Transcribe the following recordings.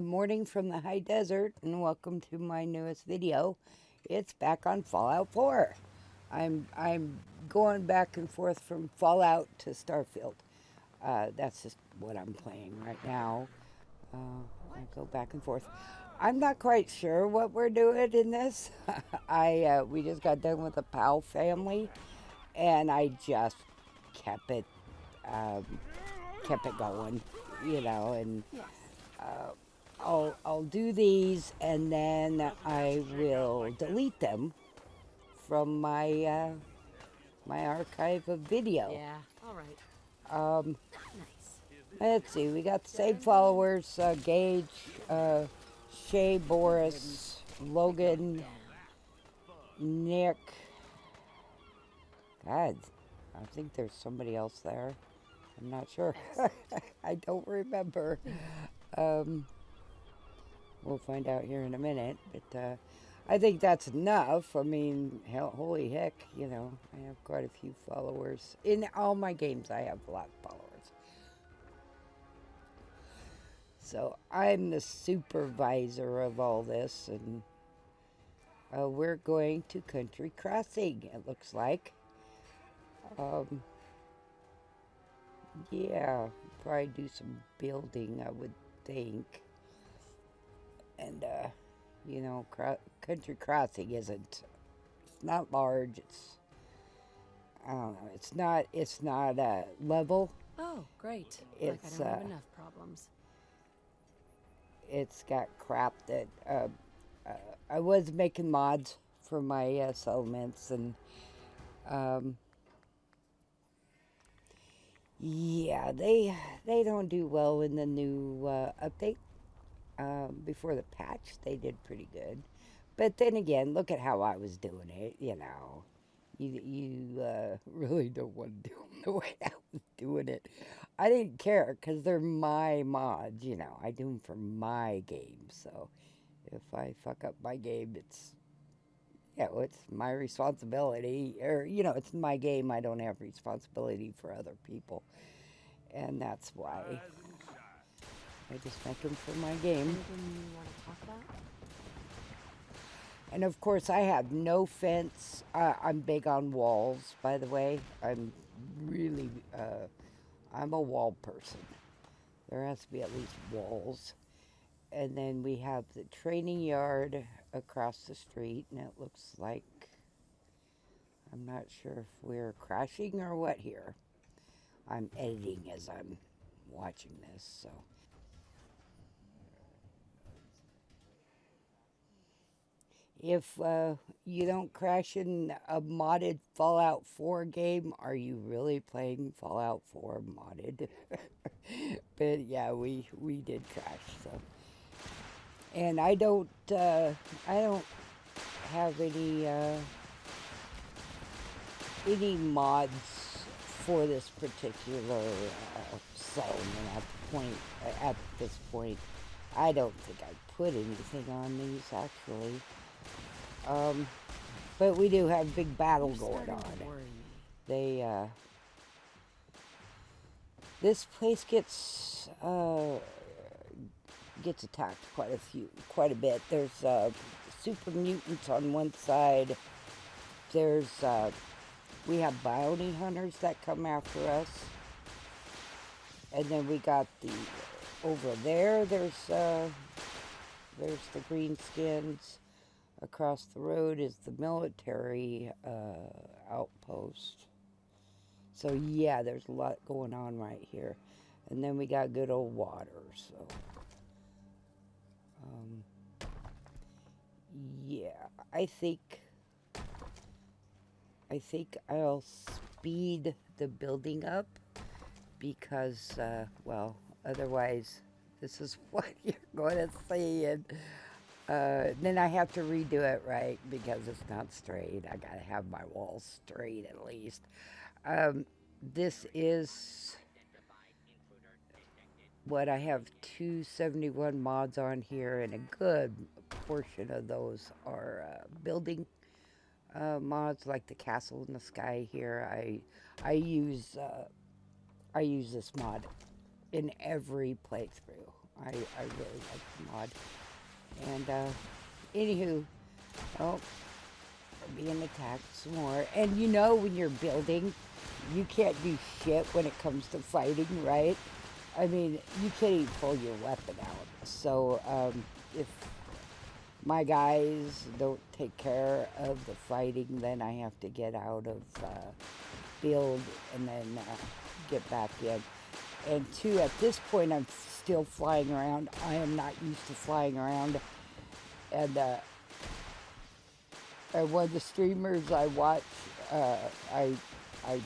Morning from the high desert, and welcome to my newest video. It's back on Fallout 4. I'm going back and forth from Fallout to Starfield. That's just what I'm playing right now. I go back and forth. I'm not quite sure what we're doing in this. We just got done with the Powell family, and I just kept it um, kept it going, and I'll do these and then I will delete them from my archive of video. Yeah, all right. Um, Nice. let's see, we got the same followers: Gage, Shay, Boris, Logan, Nick. God, I think there's somebody else there. I'm not sure. I don't remember. Um, we'll find out here in a minute, but I think that's enough. I mean, hell, holy heck, I have quite a few followers. In all my games, I have a lot of followers. So I'm the supervisor of all this, and we're going to Country Crossing, it looks like. Um, yeah, probably do some building, I would think. And, Country Crossing isn't, it's not large, I don't know. It's not level. Oh, great. Like I It's don't have enough problems. it's got crap that uh, I was making mods for my settlements, and um, yeah, they don't do well in the new update. Before the patch, they did pretty good, but then again, look at how I was doing it. You really don't want to do them the way I was doing it. I didn't care because they're my mods. I do them for my game. So if I fuck up my game, it's my responsibility. Or it's my game. I don't have responsibility for other people, and that's why I just make them for my game. Anything you want to talk about? And of course, I have no fence. I'm big on walls, by the way. Really, I'm a wall person. There has to be at least walls. And then we have the training yard across the street, and it looks like, I'm not sure if we're crashing or what here. I'm editing as I'm watching this, so. If you don't crash in a modded Fallout 4 game, are you really playing Fallout 4 modded? But yeah, we did crash. So, and I don't have any mods for this particular settlement at this point. I don't think I put anything on these actually. But we do have a big battle going on. They This place gets attacked quite a bit. There's super mutants on one side. There's we have bounty hunters that come after us, and then we got over there. There's the greenskins. Across the road is the military outpost. So yeah, there's a lot going on right here. And then we got good old water. So yeah, I think I'll speed the building up because well, otherwise this is what you're going to see, and then I have to redo it, right, because it's not straight. I gotta have my walls straight at least. This is what I have 271 mods on here, and a good portion of those are building mods, like the castle in the sky here. I use this mod in every playthrough. I really like the mod. And anywho, oh, being attacked some more. And you know, when you're building, you can't do shit when it comes to fighting, right? I mean, you can't even pull your weapon out. So if my guys don't take care of the fighting, then I have to get out of build and then get back in. And two, at this point, I'm still flying around. I am not used to flying around. And one of the streamers I watch, I I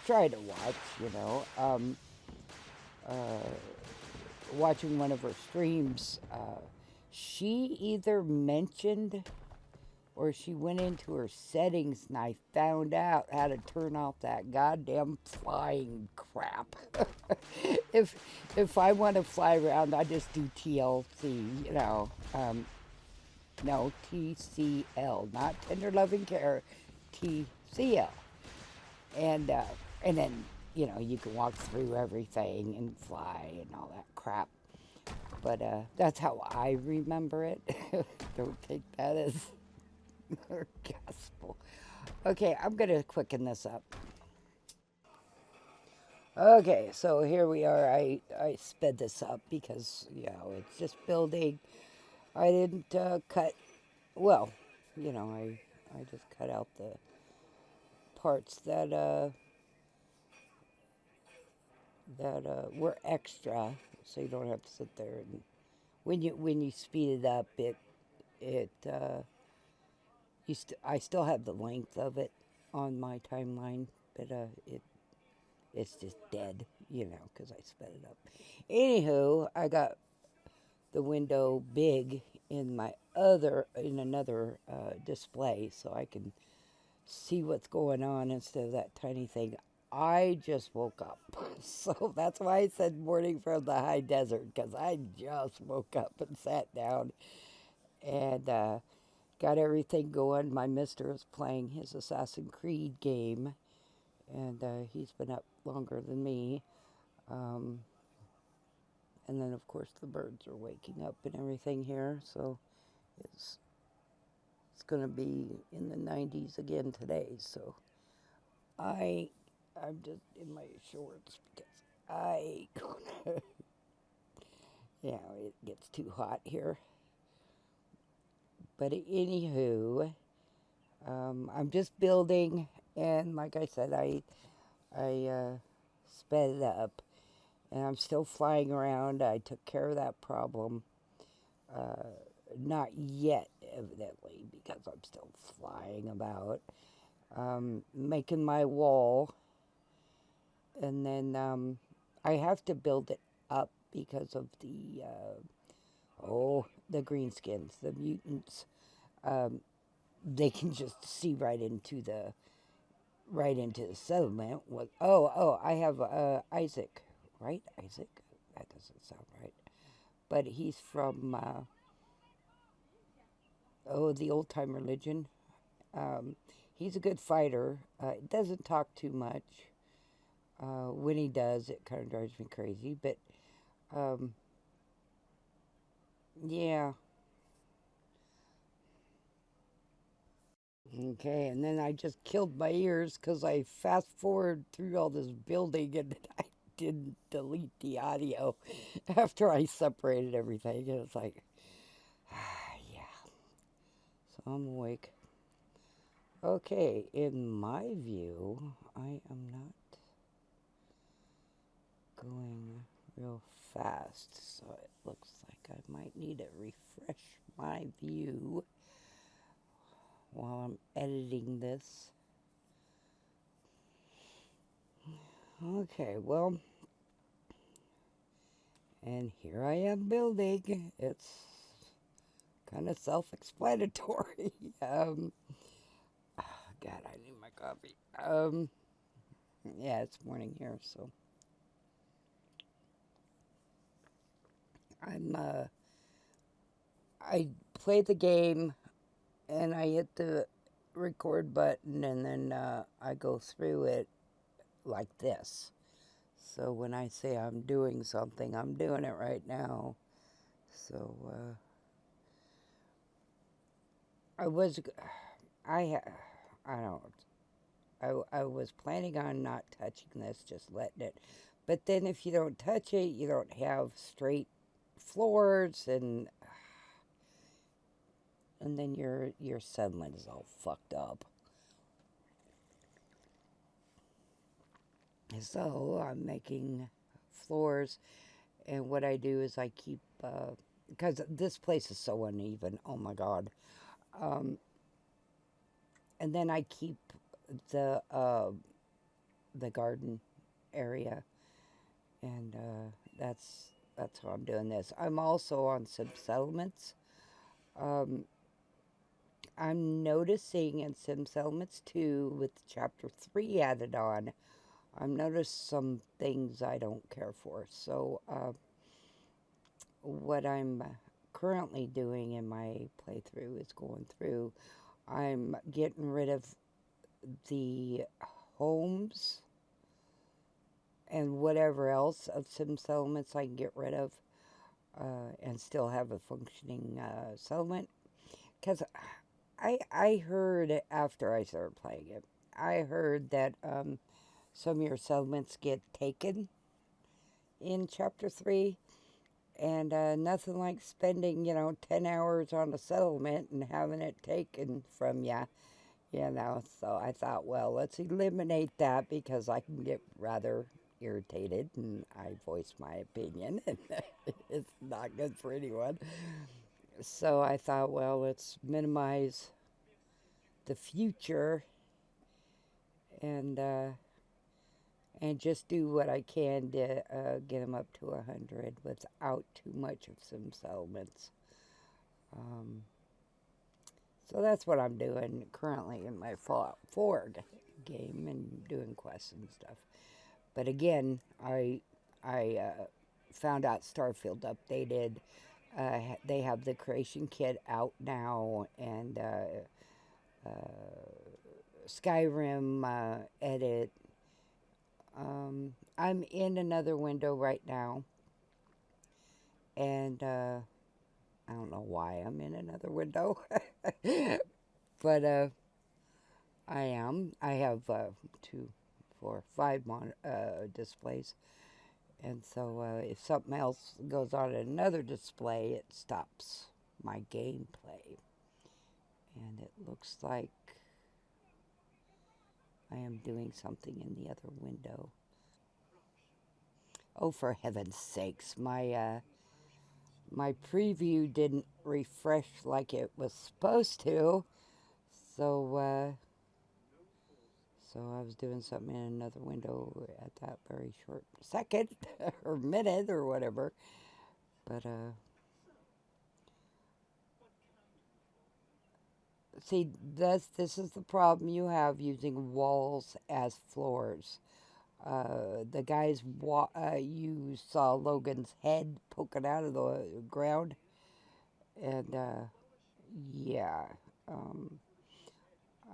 try to watch, watching one of her streams, she either mentioned or she went into her settings and I found out how to turn off that goddamn flying crap. if if I want to fly around, I just do TLC, no, TCL, not tender loving care, TCL. And then you can walk through everything and fly and all that crap. But that's how I remember it. Don't take that as gospel. Okay, I'm gonna quicken this up. Okay, so here we are. I sped this up because it's just building. I didn't cut. Well, I just cut out the parts that were extra, so you don't have to sit there and when you speed it up, I still have the length of it on my timeline, but it's just dead, because I sped it up. Anywho, I got the window big in another display, so I can see what's going on instead of that tiny thing. I just woke up. So that's why I said morning from the high desert, because I just woke up and sat down and got everything going. My mister is playing his Assassin's Creed game, and he's been up longer than me. And then, of course, the birds are waking up and everything here, so it's going to be in the 90s again today. So I'm just in my shorts because it gets too hot here. But anywho, I'm just building, and like I said, I sped it up, and I'm still flying around. I took care of that problem. Not yet, evidently, because I'm still flying about. Making my wall, and then I have to build it up because of the greenskins, the mutants. They can just see right into the settlement. I have Isaac, right? Isaac? That doesn't sound right. But he's from the old time religion. He's a good fighter. Doesn't talk too much. When he does, it kind of drives me crazy. But yeah. Okay, and then I just killed my ears because I fast forward through all this building and I didn't delete the audio after I separated everything. And it's like, yeah. So I'm awake. Okay, in my view, I am not going real fast, so it looks like I might need to refresh my view while I'm editing this. Okay, well, and here I am building. It's kind of self-explanatory. God, I need my coffee. Yeah, it's morning here, so I play the game and I hit the record button and then I go through it like this. So when I say I'm doing something, I'm doing it right now. So I was, I, I don't. I was planning on not touching this, just letting it. But then if you don't touch it, you don't have straight floors, and then your settlement is all fucked up. So I'm making floors, and what I do is I keep because this place is so uneven. Oh my god! Um, and then I keep the uh, the garden area, and that's how I'm doing this. I'm also on some settlements. Um, I'm noticing in some settlements too, with chapter 3 added on, I've noticed some things I don't care for. So what I'm currently doing in my playthrough is going through, I'm getting rid of the homes and whatever else of some settlements I can get rid of, and still have a functioning settlement. Because I heard after I started playing it, I heard that some of your settlements get taken in Chapter 3, and nothing like spending, 10 hours on a settlement and having it taken from you. So I thought, well, let's eliminate that because I can get rather irritated and I voice my opinion, and it's not good for anyone. So I thought, well, let's minimize the future and and just do what I can to get them up to 100 without too much of some settlements. Um, so that's what I'm doing currently in my Fallout 4 game and doing quests and stuff. But again, I found out Starfield updated. They have the creation kit out now, and Skyrim edit. I'm in another window right now, and I don't know why I'm in another window, but I am. I have two, four, five displays, and so if something else goes on at another display, it stops my gameplay. And it looks like I am doing something in the other window. Oh, for heaven's sakes, my preview didn't refresh like it was supposed to, so so I was doing something in another window at that very short second or minute or whatever. But see, this is the problem you have using walls as floors. You saw Logan's head poking out of the ground, and yeah, um,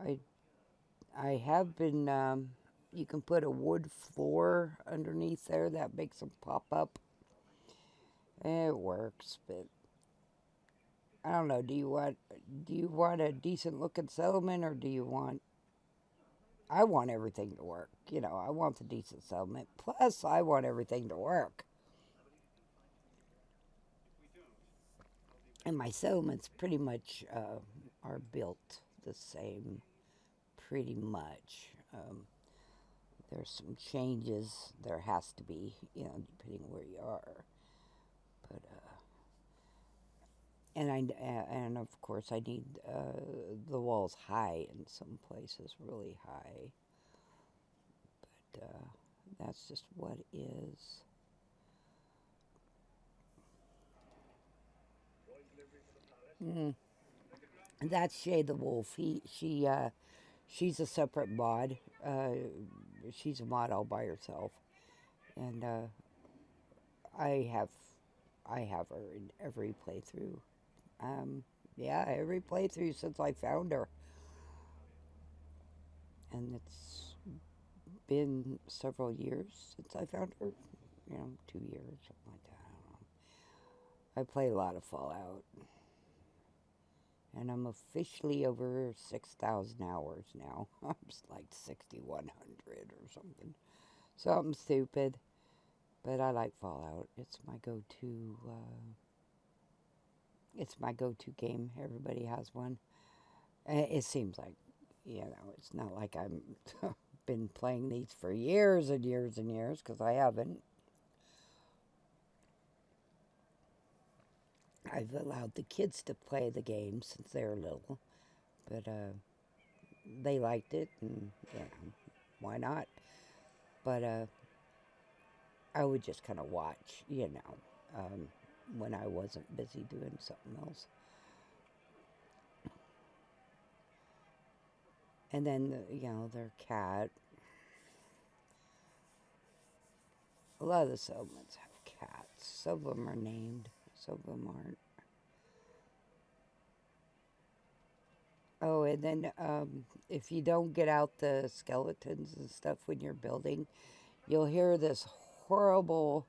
I I have been. You can put a wood floor underneath there that makes them pop up. It works, but I don't know. Do you want a decent looking settlement, or do you want? I want everything to work. I want the decent settlement. Plus, I want everything to work. And my settlements pretty much are built the same, pretty much. There's some changes. There has to be, depending where you are. But and of course I need the walls high in some places, really high. But that's just what is. Mm. That's Shay the Wolf. She's a separate mod. She's a mod all by herself, and I have I have her in every playthrough. Um, yeah, every playthrough since I found her, and it's been several years since I found her. 2 years, something like that. I don't know. I play a lot of Fallout. And I'm officially over 6,000 hours now. I'm just like 6,100 or something. Something stupid. But I like Fallout. It's my go-to. It's my go-to game. Everybody has one. It seems like, it's not like I've been playing these for years and years and years, because I haven't. I've allowed the kids to play the game since they were little, but they liked it, and why not? But I would just kind of watch, when I wasn't busy doing something else. And then, their cat. A lot of the settlements have cats. Some of them are named, some of them aren't. Oh, and then if you don't get out the skeletons and stuff when you're building, you'll hear this horrible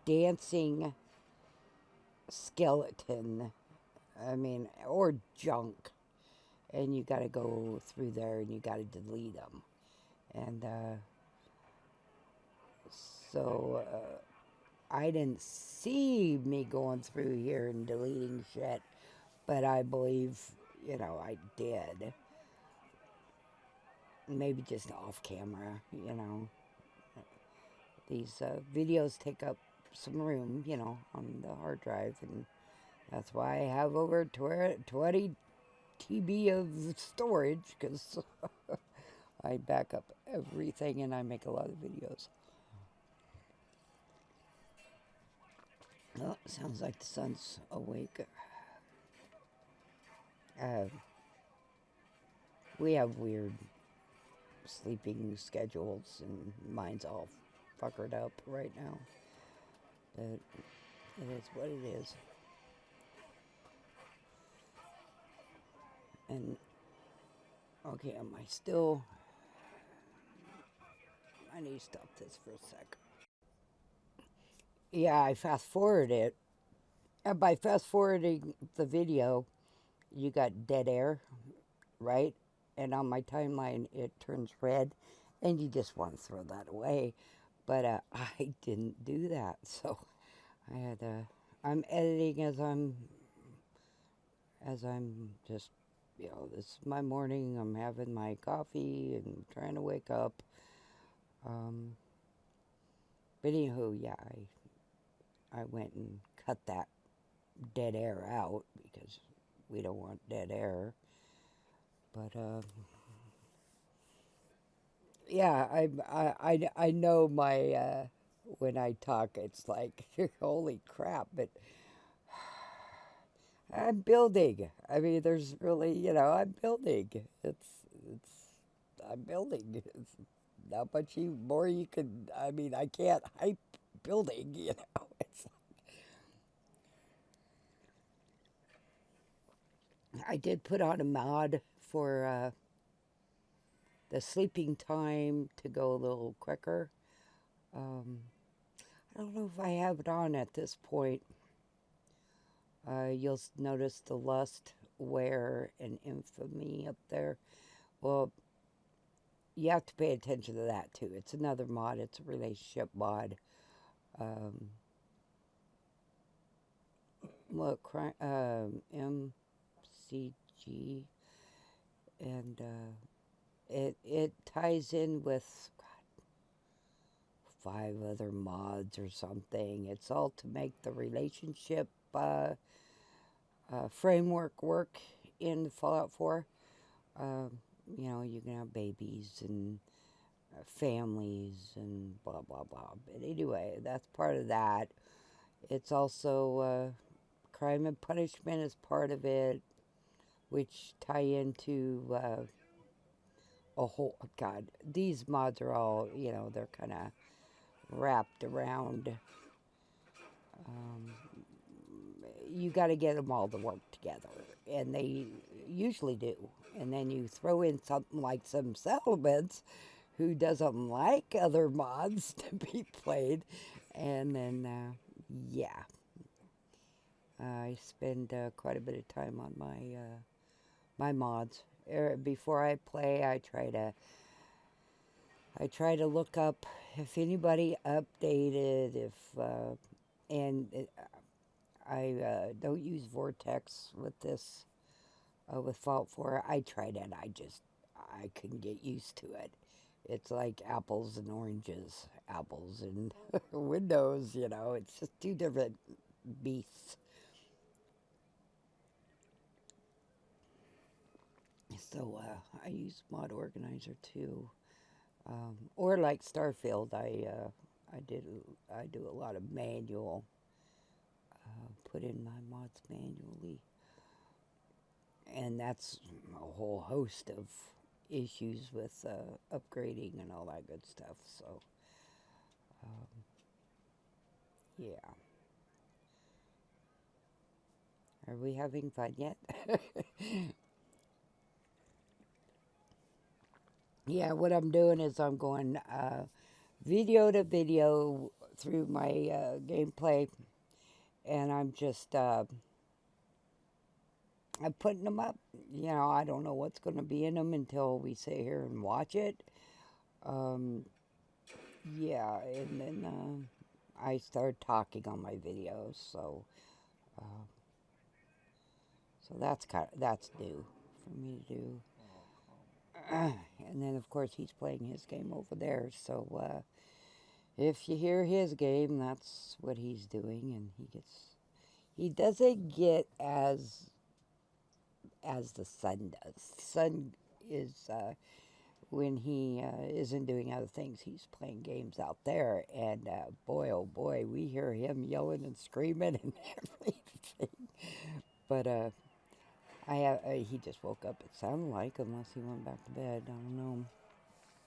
dancing skeleton. Or junk. And you got to go through there and you got to delete them. And so I didn't see me going through here and deleting shit, but I believe, I did. Maybe just off camera, These videos take up some room, on the hard drive, and that's why I have over 20 TB of storage, because I back up everything and I make a lot of videos. Oh, sounds like the sun's awake. We have weird sleeping schedules, and mine's all fuckered up right now. But it is what it is. And, okay, I need to stop this for a sec. Yeah, I fast forwarded it. And by fast forwarding the video, you got dead air, right? And on my timeline, it turns red, and you just want to throw that away. But I didn't do that, so I had I'm editing as I'm just, this is my morning. I'm having my coffee and trying to wake up. But anywho, yeah, I went and cut that dead air out because we don't want dead air. But yeah, I know my when I talk, it's like holy crap. But I'm building. There's really, I'm building. I'm building. It's not much more you can. I can't hype building. It's. I did put on a mod for the sleeping time to go a little quicker. I don't know if I have it on at this point. You'll notice the lust, wear, and infamy up there. Well, you have to pay attention to that too. It's another mod. It's a relationship mod. MCG, and it ties in with 5 other mods or something. It's all to make the relationship framework work in Fallout 4. You can have babies and families and blah, blah, blah. But anyway, that's part of that. It's also crime and punishment is part of it, which tie into a whole... God, these mods are all, they're kind of wrapped around... you got to get them all to work together, and they usually do. And then you throw in something like some settlements who doesn't like other mods to be played, and then yeah, I spend quite a bit of time on my mods. Before I play, I try to look up if anybody updated, if and I don't use Vortex with this with Fallout 4. I tried it. I couldn't get used to it. It's like apples and oranges, apples and Windows. It's just two different beasts. So I use Mod Organizer too, or like Starfield. I do a lot of manual. Put in my mods manually, and that's a whole host of issues with upgrading and all that good stuff. So um, yeah, are we having fun yet? Yeah, what I'm doing is I'm going video to video through my gameplay, and I'm putting them up. I don't know what's going to be in them until we sit here and watch it. Um, yeah, and then I start talking on my videos, uh, so that's new for me to do. And then of course he's playing his game over there, so if you hear his game, that's what he's doing, and he doesn't get as the sun does. The sun is when he isn't doing other things, he's playing games out there, and boy, oh boy, we hear him yelling and screaming and everything. But he just woke up. It sounded like, unless he went back to bed. I don't know.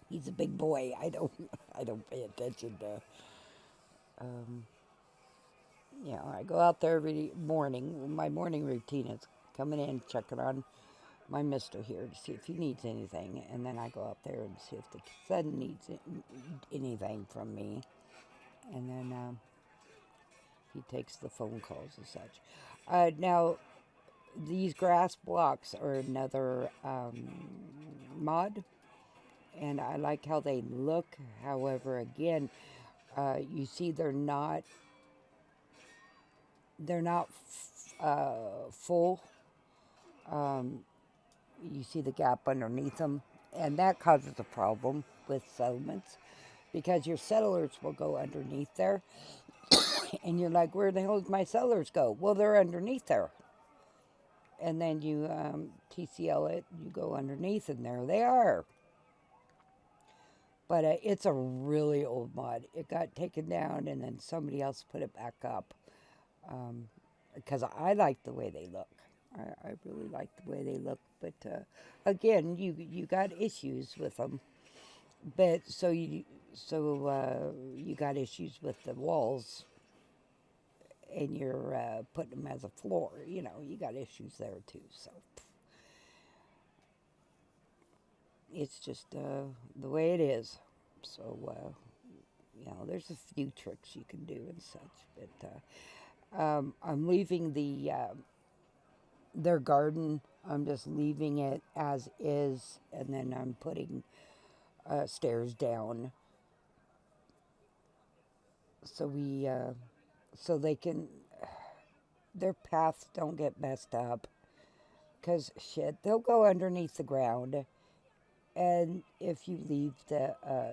He's a big boy. I don't I don't pay attention to. Um, I go out there every morning. My morning routine is coming in, checking on my mister here to see if he needs anything, and then I go out there and see if the son needs anything from me, and then he takes the phone calls and such. Now, these grass blocks are another mod, and I like how they look. However, again, you see they're not full. Um, you see the gap underneath them, and that causes a problem with settlements because your settlers will go underneath there, and you're like, where the hell did my settlers go? Well, they're underneath there. And then you TCL it, you go underneath, and there they are. But it's a really old mod. It got taken down, and then somebody else put it back up because I like the way they look. I really like the way they look. But again, you got issues with them. But you got issues with the walls, and you're putting them as a floor. You got issues there too. So it's just the way it is. So there's a few tricks you can do and such. But I'm leaving their garden. I'm just leaving it as is, and then I'm putting stairs down so they can their paths don't get messed up. Cause shit, they'll go underneath the ground, and if you leave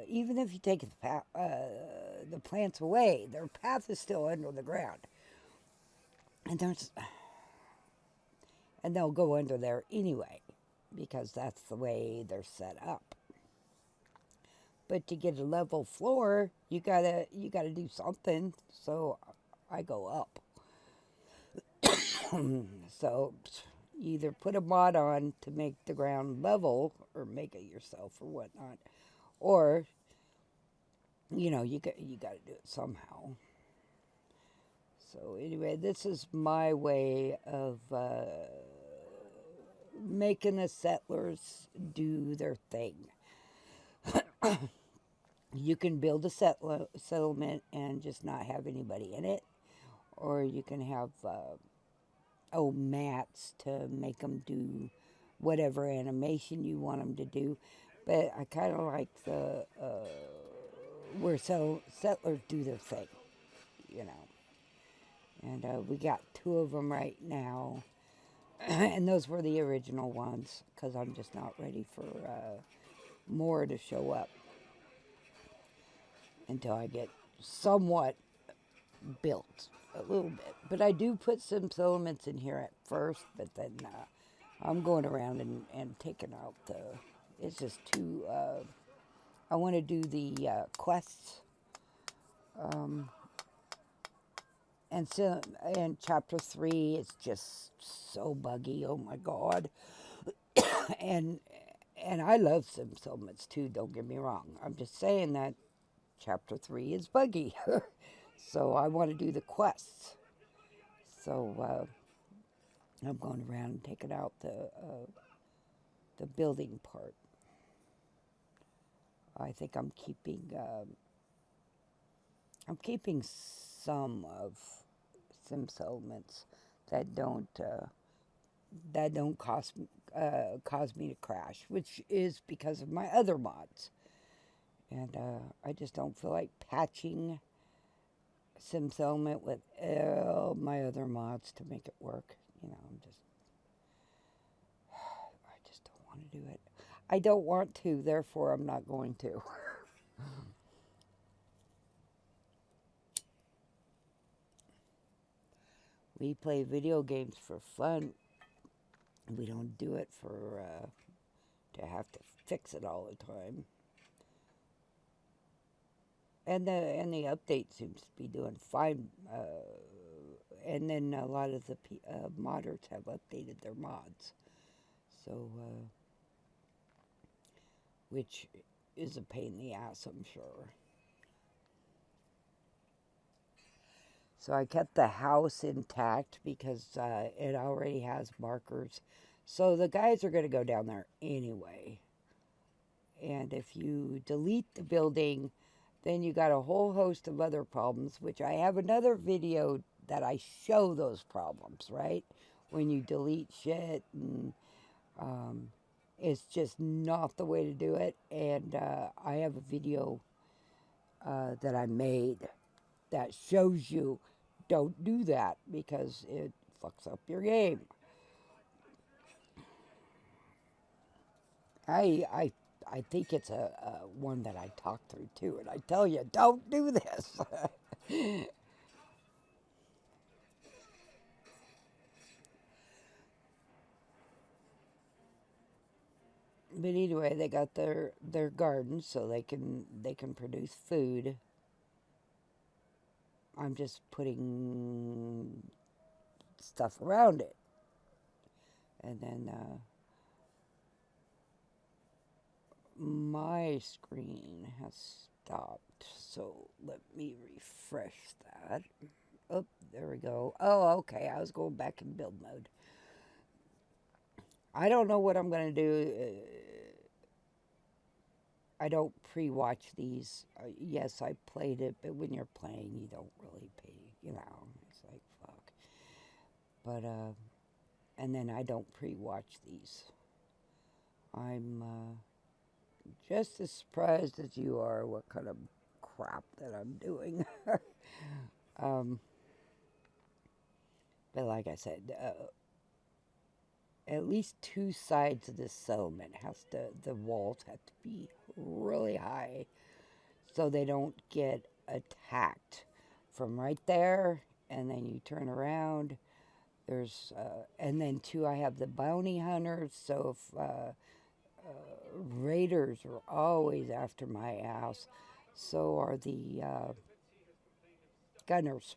even if you take the plants away, their path is still under the ground, and they'll go under there anyway, because that's the way they're set up. But to get a level floor, you gotta do something. So I go up. So either put a mod on to make the ground level, or make it yourself or whatnot, or you got to do it somehow. So anyway, this is my way of making the settlers do their thing. You can build a settlement and just not have anybody in it, or you can have mats to make them do whatever animation you want them to do. But I kind of like the where settlers do their thing, you know. And we got two of them right now, and those were the original ones because I'm just not ready for more to show up until I get somewhat built a little bit. But I do put some elements in here at first, but then I'm going around and taking out the. It's just too. I want to do the quests. And so, in chapter 3, it's just so buggy. Oh my God! and and I love sim settlements too. Don't get me wrong. I'm just saying that chapter 3 is buggy. So I want to do the quests. So I'm going around and taking out the building part. I think I'm keeping some of sim settlements that don't cause me to crash, which is because of my other mods. And I just don't feel like patching sim settlement with my other mods to make it work. You know, I just don't want to do it. I don't want to, therefore I'm not going to. We play video games for fun. We don't do it for to have to fix it all the time. And the update seems to be doing fine. And then a lot of the modders have updated their mods. So, which is a pain in the ass, I'm sure. So I kept the house intact because it already has markers. So the guys are going to go down there anyway. And if you delete the building, then you got a whole host of other problems, which I have another video that I show those problems, right? When you delete shit, and it's just not the way to do it. And I have a video that I made that shows you don't do that because it fucks up your game. I think it's a one that I talked through too, and I tell you, don't do this. But anyway, they got their garden so they can produce food. I'm just putting stuff around it, and then my screen has stopped. So let me refresh that. Oh, there we go. Oh, okay. I was going back in build mode. I don't know what I'm going to do. I don't pre-watch these. Yes, I played it, but when you're playing, you don't really pay, you know. It's like, fuck. But, and then I don't pre-watch these. I'm just as surprised as you are what kind of crap that I'm doing. But like I said, at least two sides of this settlement the walls have to be really high so they don't get attacked from right there, and then you turn around. There's and then two, I have the bounty hunters, so if raiders are always after my ass, so are the gunners.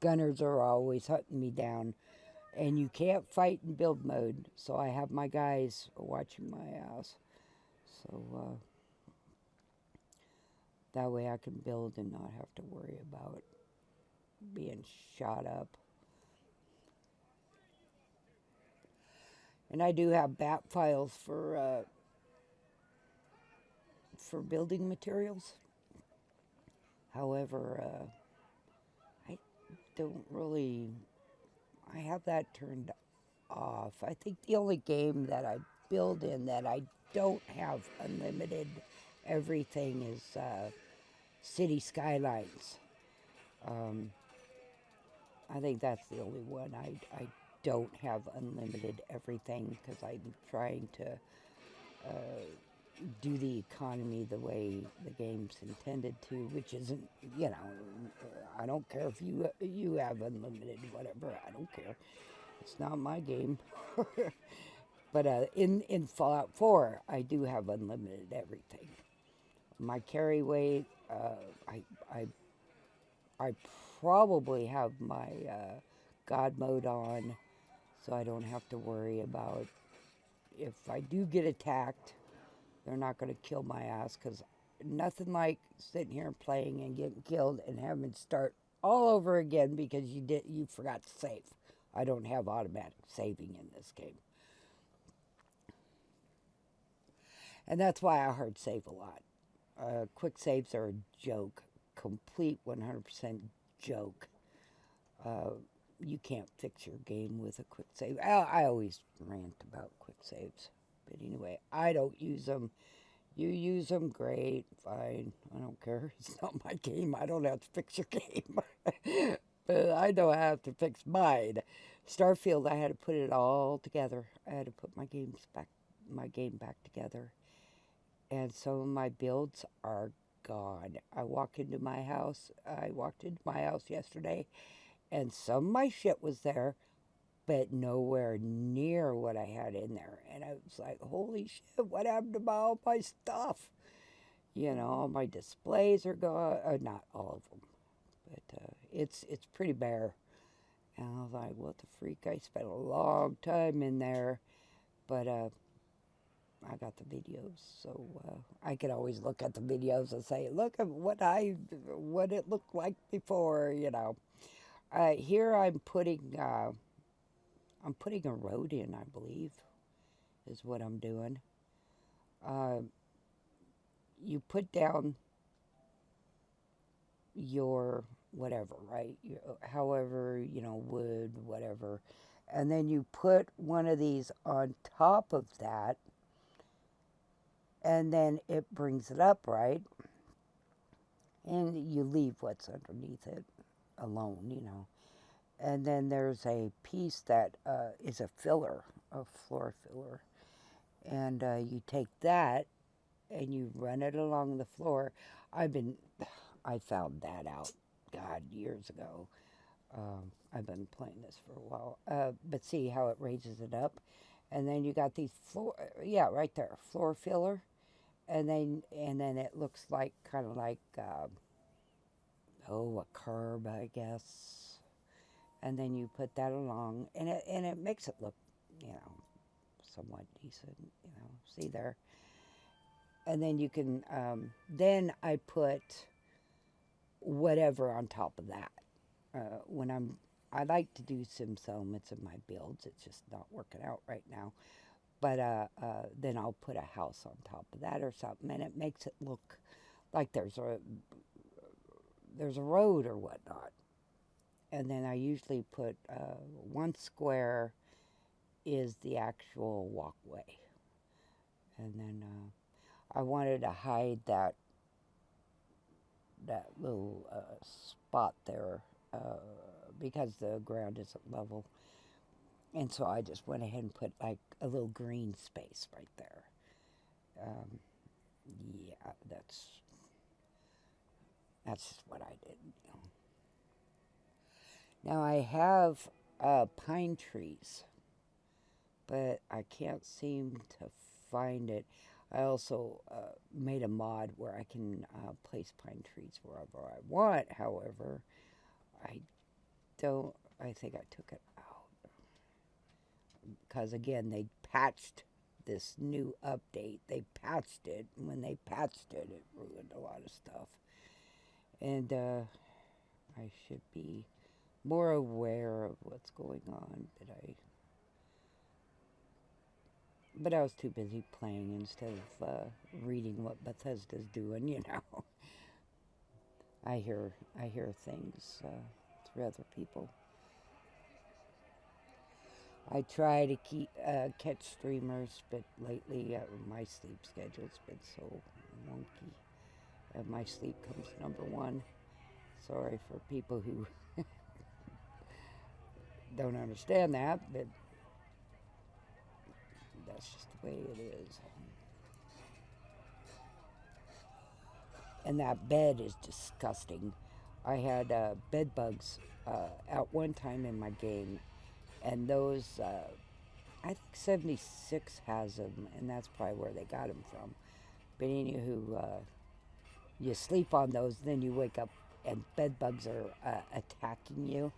Gunners are always hunting me down. And you can't fight in build mode, so I have my guys watching my ass. So that way I can build and not have to worry about being shot up. And I do have BAT files for building materials. However, I don't really. I have that turned off. I think the only game that I build in that I don't have unlimited everything is City Skylines. Um, I think that's the only one I don't have unlimited everything because I'm trying to do the economy the way the game's intended to, which isn't, you know, I don't care if you have unlimited whatever. I don't care. It's not my game. But in Fallout 4, I do have unlimited everything. My carry weight, I, I, I probably have my God mode on, so I don't have to worry about if I do get attacked, they're not going to kill my ass, because nothing like sitting here and playing and getting killed and having to start all over again because you forgot to save. I don't have automatic saving in this game. And that's why I hard save a lot. Quick saves are a joke, complete 100% joke. You can't fix your game with a quick save. I always rant about quick saves. But anyway, I don't use them. You use them, great, fine. I don't care. It's not my game. I don't have to fix your game. But I know I have to fix mine. Starfield, I had to put it all together. I had to put my game back together. And some of my builds are gone. I walked into my house yesterday, and some of my shit was there, but nowhere near what I had in there. And I was like, holy shit, what happened to all my stuff? You know, all my displays are gone. Not all of them, but it's pretty bare. And I was like, what the freak? I spent a long time in there, but I got the videos, so I could always look at the videos and say, look at what it looked like before, you know. Here I'm putting a road in, I believe, is what I'm doing. You put down your whatever, right? However, you know, wood, whatever. And then you put one of these on top of that, and then it brings it up, right? And you leave what's underneath it alone, you know. And then there's a piece that is a filler, a floor filler. And you take that and you run it along the floor. I found that out, God, years ago. I've been playing this for a while. But see how it raises it up? And then you got these right there, floor filler. And then it looks like, kind of like, a curb, I guess. And then you put that along, and it makes it look, you know, somewhat decent, you know. See there? And then you can, then I put whatever on top of that. I like to do sim elements in my builds. It's just not working out right now. But then I'll put a house on top of that or something, and it makes it look like there's a road or whatnot. And then I usually put one square is the actual walkway. And then I wanted to hide that little spot there because the ground isn't level. And so I just went ahead and put like a little green space right there. Yeah, that's just what I did. You know. Now I have pine trees, but I can't seem to find it. I also made a mod where I can place pine trees wherever I want. However, I think I took it out. Because again, they patched this new update. They patched it. And when they patched it, it ruined a lot of stuff. And I should be more aware of what's going on, but I was too busy playing instead of reading what Bethesda's doing, you know. I hear things through other people. I try to catch streamers, but lately my sleep schedule's been so wonky. My sleep comes number one. Sorry for people who don't understand that, but that's just the way it is. And that bed is disgusting. I had bed bugs at one time in my game, and those, I think 76 has them, and that's probably where they got them from. But anywho, you sleep on those, then you wake up and bed bugs are attacking you.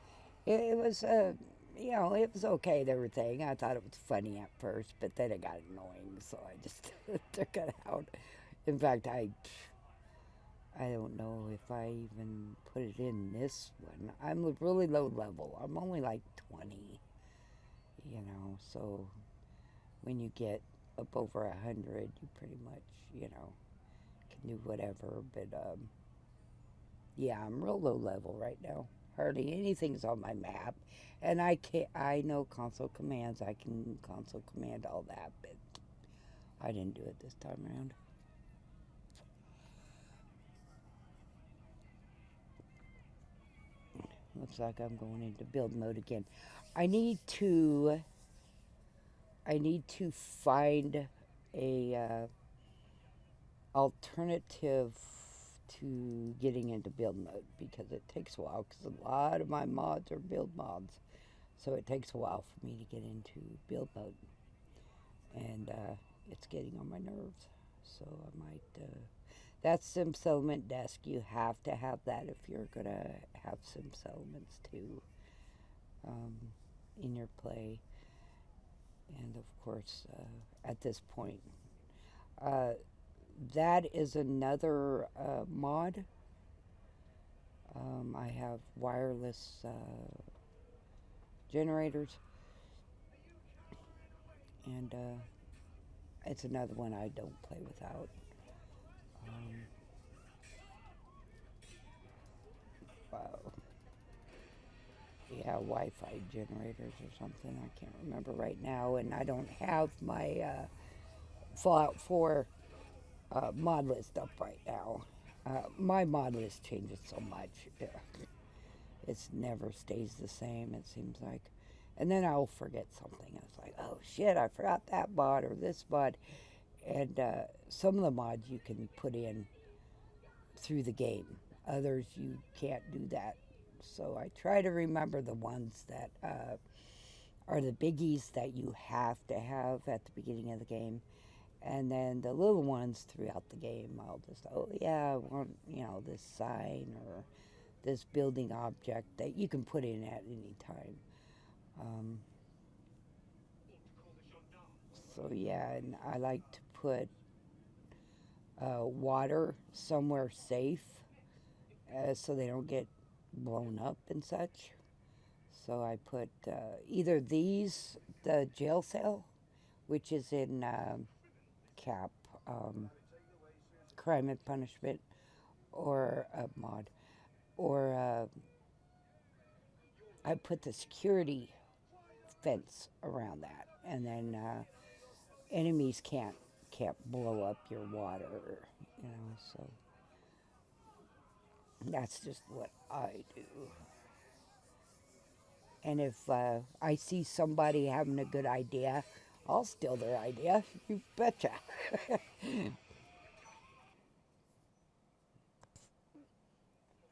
It was, it was okay and everything. I thought it was funny at first, but then it got annoying, so I just took it out. In fact, I don't know if I even put it in this one. I'm a really low level. I'm only like 20, so when you get up over 100, you pretty much, can do whatever. But yeah, I'm real low level right now. Hardly anything's on my map, and I know console commands. I can console command all that, but I didn't do it this time around. Looks like I'm going into build mode again. I need to I need to find a alternative to getting into build mode because it takes a while because a lot of my mods are build mods. So it takes a while for me to get into build mode. And it's getting on my nerves. So I might... that's Sim Settlement Desk. You have to have that if you're going to have Sim Settlements too um, in your play. And of course, at this point, uh, that is another mod. I have wireless generators, and it's another one I don't play without. Um, wow. Yeah, Wi-Fi generators or something. I can't remember right now, and I don't have my Fallout 4 mod list up right now. My mod list changes so much. It never stays the same, it seems like. And then I'll forget something. It's like, oh shit, I forgot that mod or this mod. And some of the mods you can put in through the game. Others you can't do that. So I try to remember the ones that are the biggies that you have to have at the beginning of the game. And then the little ones throughout the game, I'll just, oh yeah, I want, this sign or this building object that you can put in at any time. Um, so yeah, and I like to put water somewhere safe so they don't get blown up and such. So I put either these, the jail cell, which is in CAP, um, Crime and Punishment, or a mod, or I put the security fence around that, and then enemies can't blow up your water, So that's just what I do. And if I see somebody having a good idea, I'll steal their idea. You betcha.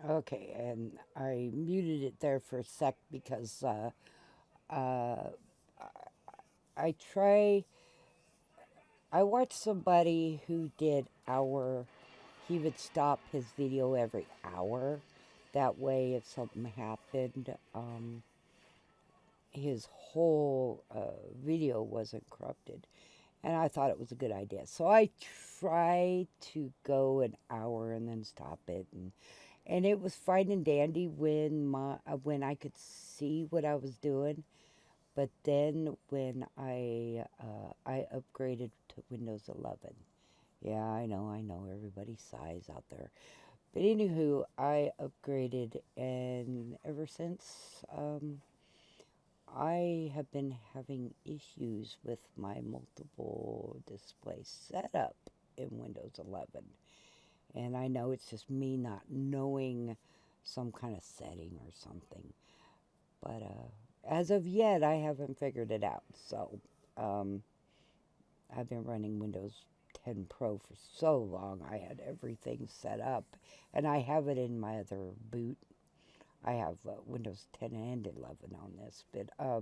Okay, and I muted it there for a sec because uh, I try. I watched somebody who did he would stop his video every hour. That way, if something happened, his whole video wasn't corrupted. And I thought it was a good idea. So I tried to go an hour and then stop it. And it was fine and dandy when I could see what I was doing. But then when I upgraded to Windows 11, yeah, I know, everybody sighs out there. But anywho, I upgraded, and ever since, I have been having issues with my multiple display setup in Windows 11. And I know it's just me not knowing some kind of setting or something. But as of yet, I haven't figured it out. So um, I've been running Windows 10 Pro for so long. I had everything set up. And I have it in my other boot. I have Windows 10 and 11 on this. But I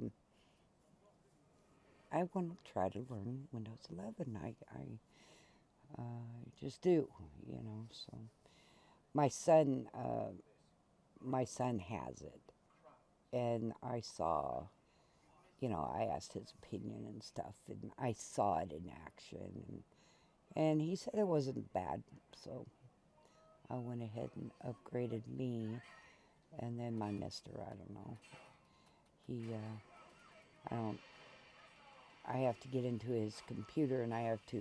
want to try to learn Windows 11. I just do, you know. So my son, my son has it, and I saw, you know, I asked his opinion and stuff, and I saw it in action, and he said it wasn't bad. So I went ahead and upgraded me, and then my Mister, I don't know, he, I don't. I have to get into his computer and I have to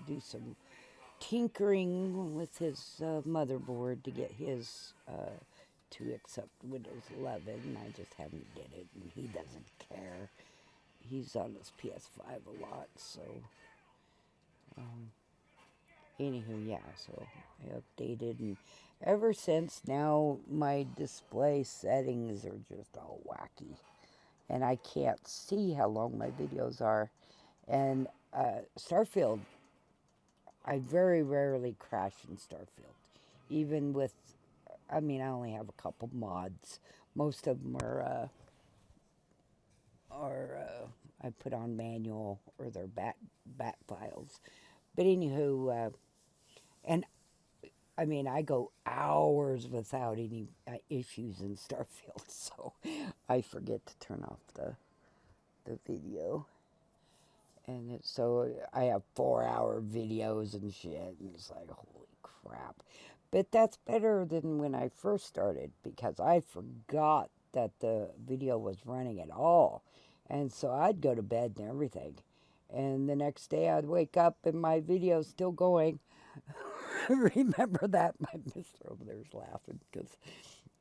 do some tinkering with his motherboard to get his to accept Windows 11. I just haven't did it, and he doesn't care. He's on his PS5 a lot, so anywho, yeah. So I updated, and ever since now, my display settings are just all wacky, and I can't see how long my videos are. And Starfield, I very rarely crash in Starfield. Even with, I mean, I only have a couple mods. Most of them I put on manual or they're bat files. But anywho, and I mean, I go hours without any issues in Starfield, so I forget to turn off the video. And so I have 4-hour videos and shit, and it's like, holy crap. But that's better than when I first started, because I forgot that the video was running at all. And so I'd go to bed and everything. And the next day I'd wake up and my video's still going. Remember that? My mister over there's laughing, because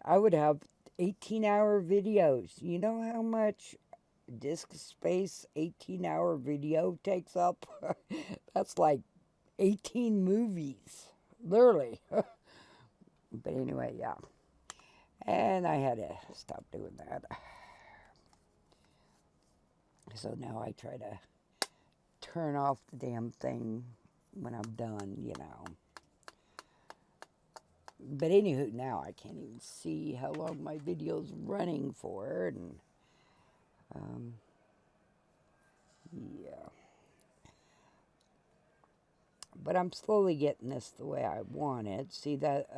I would have 18-hour videos. You know how much disk space 18-hour video takes up? That's like 18 movies, literally. But anyway, yeah. And I had to stop doing that. So now I try to turn off the damn thing when I'm done, you know. But anywho, now I can't even see how long my video's running for, and yeah. But I'm slowly getting this the way I want it. See that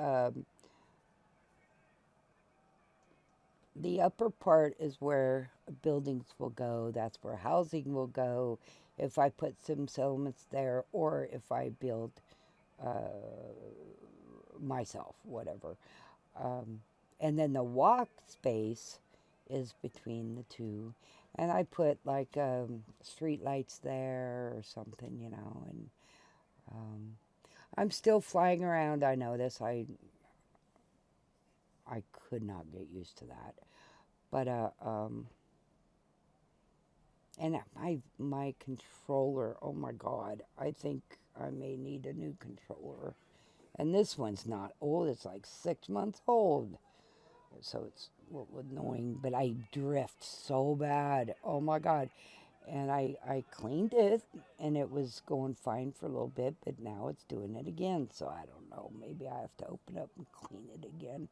the upper part is where buildings will go. That's where housing will go if I put some settlements there, or if I build myself, whatever. And then the walk space is between the two. And I put like street lights there or something, you know. And I'm still flying around. I know this. I could not get used to that. But and my controller, oh my God, I think I may need a new controller. And this one's not old, it's like 6 months old. So it's a little annoying, but I drift so bad. Oh my God. And I cleaned it, and it was going fine for a little bit, but now it's doing it again. So I don't know, maybe I have to open up and clean it again.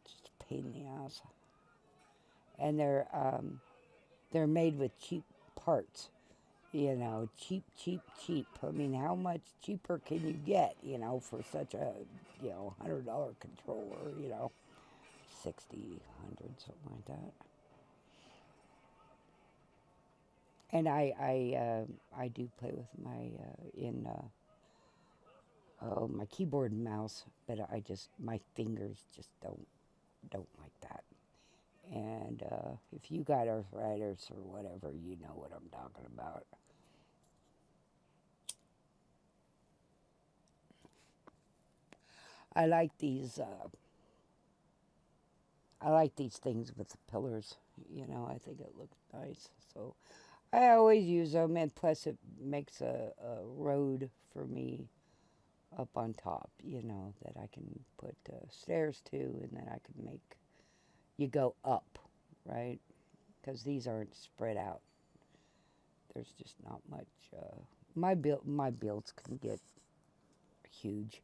It's just a pain in the ass. And they're made with cheap parts. You know, cheap. I mean, how much cheaper can you get, you know, for such a, you know, $100 controller, you know, 60, 100, something like that. And I do play with my, my keyboard and mouse, but my fingers just don't like that. And if you got arthritis or whatever, you know what I'm talking about. I like these I like these things with the pillars. I think it looks nice. So I always use them, and plus it makes a road for me up on top, that I can put stairs to, and then I can make you go up, right? Because these aren't spread out. There's just not much. My builds can get huge,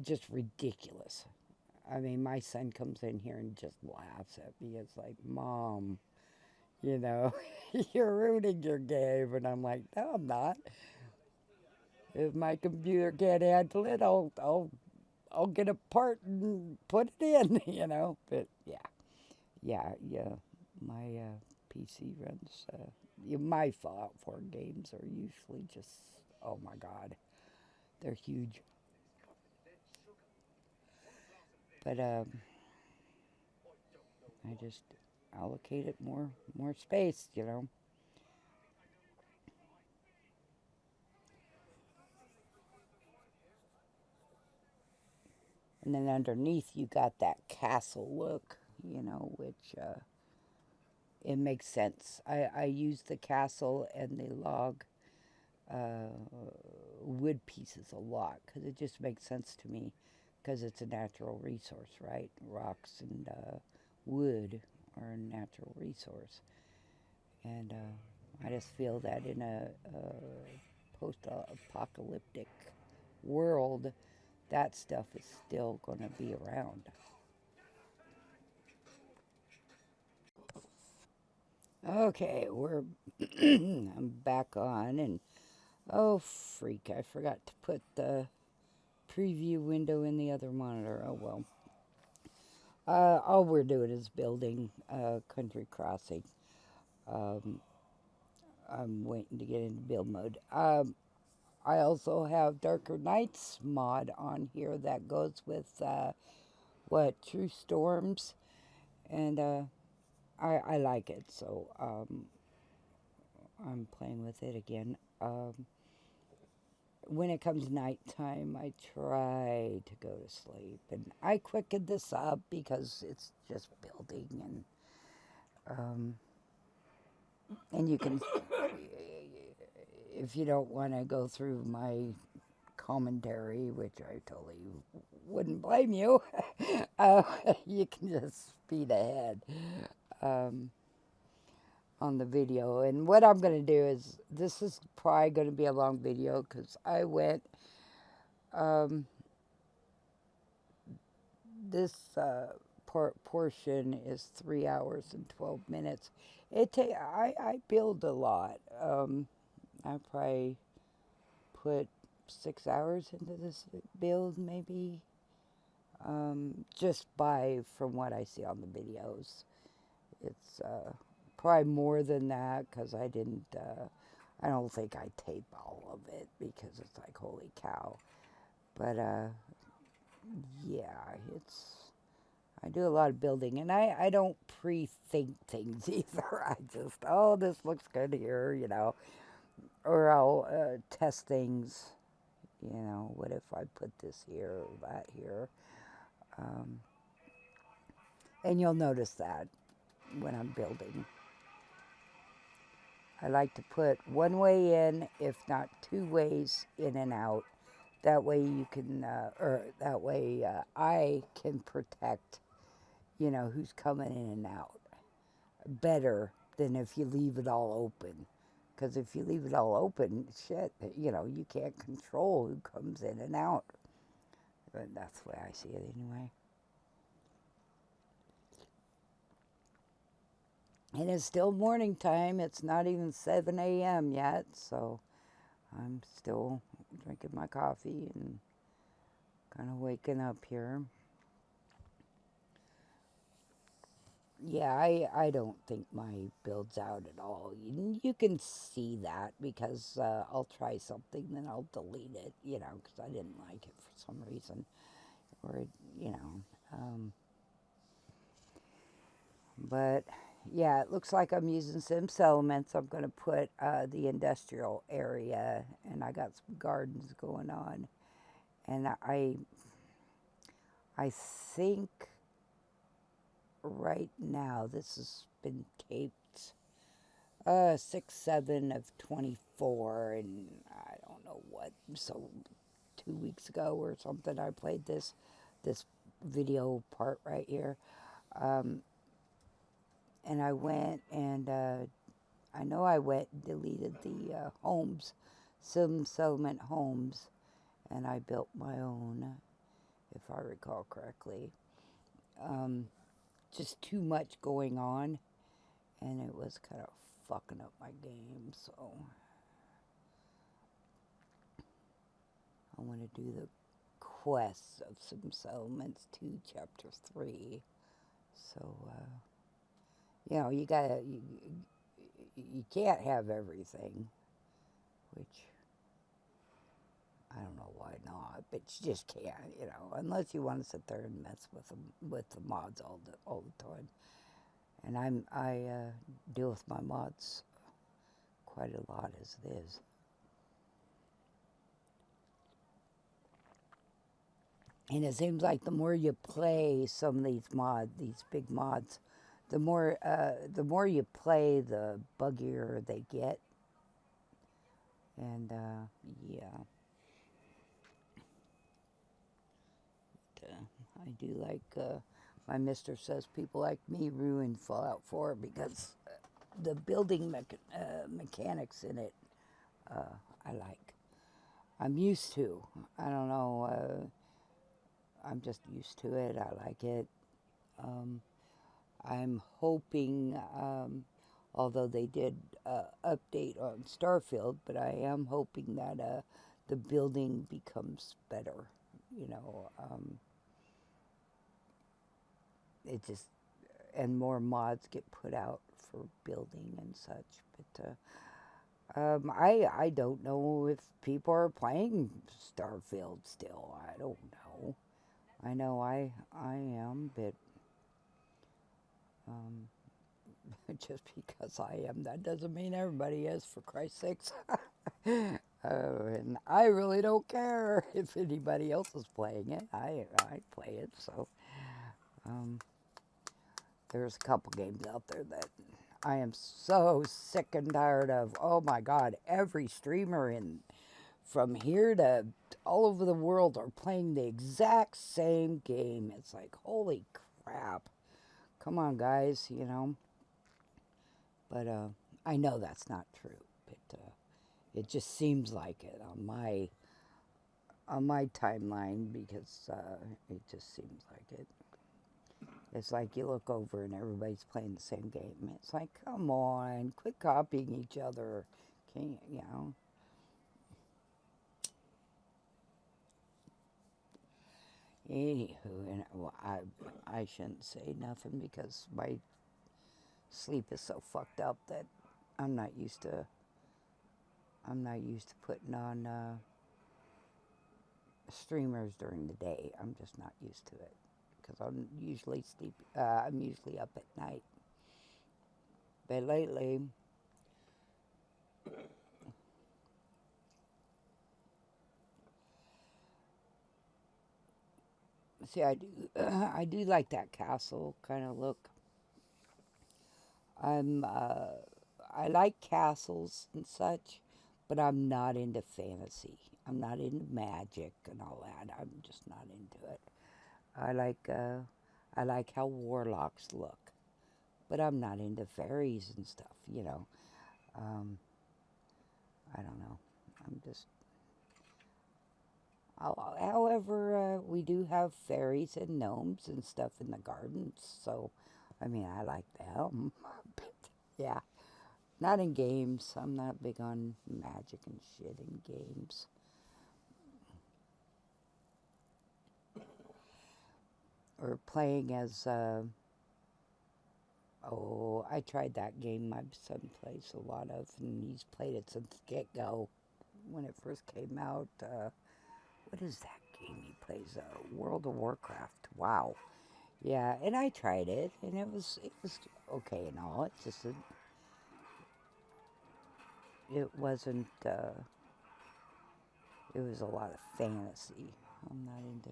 just ridiculous. I mean, my son comes in here and just laughs at me. It's like, Mom, you know, you're ruining your game. And I'm like, no, I'm not. If my computer can't handle it, I'll get a part and put it in, But yeah. My PC runs. My Fallout 4 games are usually just, oh my God, they're huge. But I just allocate it more space. And then underneath you got that castle look, which it makes sense. I use the castle and the log uh, wood pieces a lot because it just makes sense to me because it's a natural resource, right? Rocks and wood are a natural resource. And I just feel that in a post-apocalyptic world, that stuff is still going to be around. Okay, I'm back on, and oh freak, I forgot to put the preview window in the other monitor. Oh well. All we're doing is building Country Crossing. Um, I'm waiting to get into build mode. I also have Darker Nights mod on here that goes with True Storms, and I like it, so I'm playing with it again. When it comes nighttime, I try to go to sleep, and I quickened this up because it's just building, um, and you can, if you don't want to go through my commentary, which I totally wouldn't blame you, uh, you can just speed ahead. Um, on the video. And what I'm going to do is, this is probably going to be a long video because I went, um, this portion is 3 hours and 12 minutes. I build a lot. I probably put 6 hours into this build, maybe. Just from what I see on the videos. It's probably more than that because I don't think I tape all of it because it's like, holy cow. But yeah, I do a lot of building, and I don't pre-think things either. I just, oh, this looks good here, or I'll test things, what if I put this here or that here. Um, and you'll notice that when I'm building. I like to put one way in, if not 2 ways in and out. That way you can, or that way I can protect, who's coming in and out better than if you leave it all open. Because if you leave it all open, shit, you can't control who comes in and out. But that's the way I see it anyway. And it's still morning time. It's not even 7 a.m. yet, so I'm still drinking my coffee and kind of waking up here. Yeah, I don't think my build's out at all. You can see that because I'll try something, then I'll delete it, because I didn't like it for some reason. Or, you know. But, yeah, it looks like I'm using some settlements. I'm going to put the industrial area, and I got some gardens going on. And I think right now. This has been taped 6/7 of 24, and I don't know what. So 2 weeks ago or something, I played this video part right here, um, and I went and I know I went and deleted the homes, some settlement homes, and I built my own, if I recall correctly. Um, just too much going on, and it was kind of fucking up my game, so I want to do the quests of some settlements 2 chapter 3. So you gotta you can't have everything, which I don't know why not, but you just can't, unless you want to sit there and mess with them, with the mods all the time. And I deal with my mods quite a lot as it is. And it seems like the more you play some of these big mods, the more you play, the buggier they get. And yeah, I do like. My mister says people like me ruin Fallout 4 because the building mechanics in it, I like. I'm used to. I don't know. I'm just used to it. I like it. I'm hoping, although they did update on Starfield, but I am hoping that the building becomes better. You know, it just, and more mods get put out for building and such. But I don't know if people are playing Starfield still. I don't know. I know I am, but um, just because I am, that doesn't mean everybody is, for Christ's sakes. And I really don't care if anybody else is playing it. I play it, so there's a couple games out there that I am so sick and tired of. Oh my God, every streamer from here to all over the world are playing the exact same game. It's like, holy crap. Come on, guys, But I know that's not true. But it just seems like it on my timeline because it just seems like it. It's like you look over and everybody's playing the same game. It's like, come on, quit copying each other. Can't. Anywho, and well, I shouldn't say nothing because my sleep is so fucked up that I'm not used to putting on streamers during the day. I'm just not used to it because I'm usually I'm usually up at night. But lately, see, I do I do like that castle kind of look. I'm I like castles and such, but I'm not into fantasy. I'm not into magic and all that. I'm just not into it. I like uh, I like how warlocks look, but I'm not into fairies and stuff. Um, I don't know. I'm just. However, we do have fairies and gnomes and stuff in the gardens, so I mean, I like them. But yeah, not in games. I'm not big on magic and shit in games. Or playing as, oh, I tried that game my son plays a lot of, and he's played it since get-go when it first came out. What is that game he plays? World of Warcraft. Wow. Yeah, and I tried it, and it was okay and all. It wasn't. It was a lot of fantasy. I'm not into.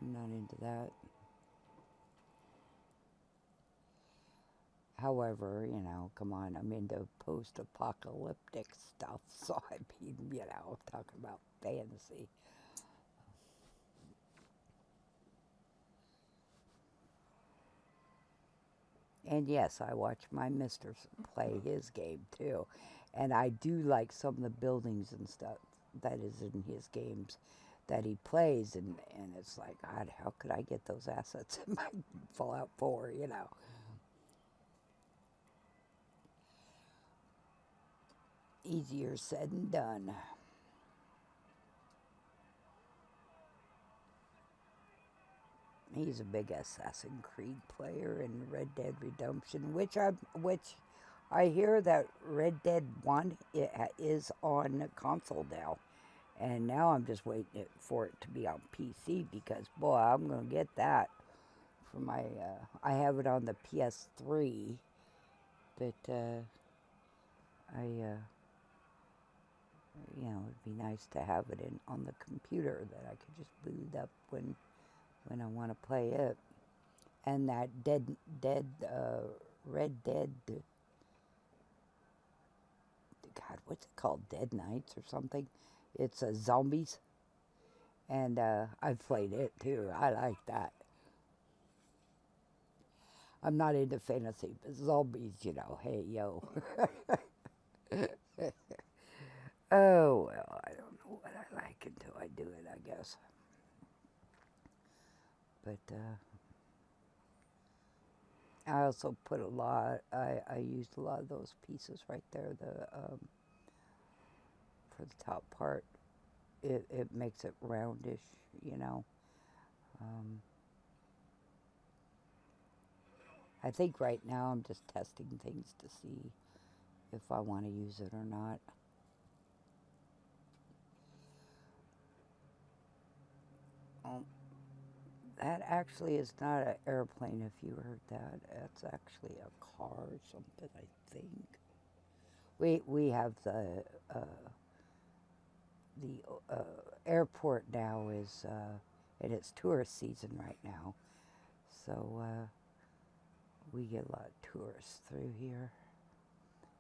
I'm not into that. However, come on, I'm into post-apocalyptic stuff, so I mean, talking about fantasy. And yes, I watch my mister play his game too. And I do like some of the buildings and stuff that is in his games that he plays. And it's like, God, how could I get those assets in my Fallout 4, Easier said than done. He's a big Assassin's Creed player in Red Dead Redemption, which I hear that Red Dead 1 is on console now. And now I'm just waiting for it to be on PC because, boy, I'm going to get that for my. I have it on the PS3, but it'd be nice to have it on the computer that I could just boot up when I want to play it. And that Red Dead, God, what's it called? Dead Nights or something? It's zombies. And I've played it too. I like that. I'm not into fantasy, but zombies, hey, yo. Oh, well, I don't know what I like until I do it, I guess. But I also put I used a lot of those pieces right there, for the top part. It makes it roundish, Um, I think right now I'm just testing things to see if I want to use it or not. Um, that actually is not an airplane, if you heard that. It's actually a car or something, I think. We have the airport now is and it's tourist season right now, so we get a lot of tourists through here.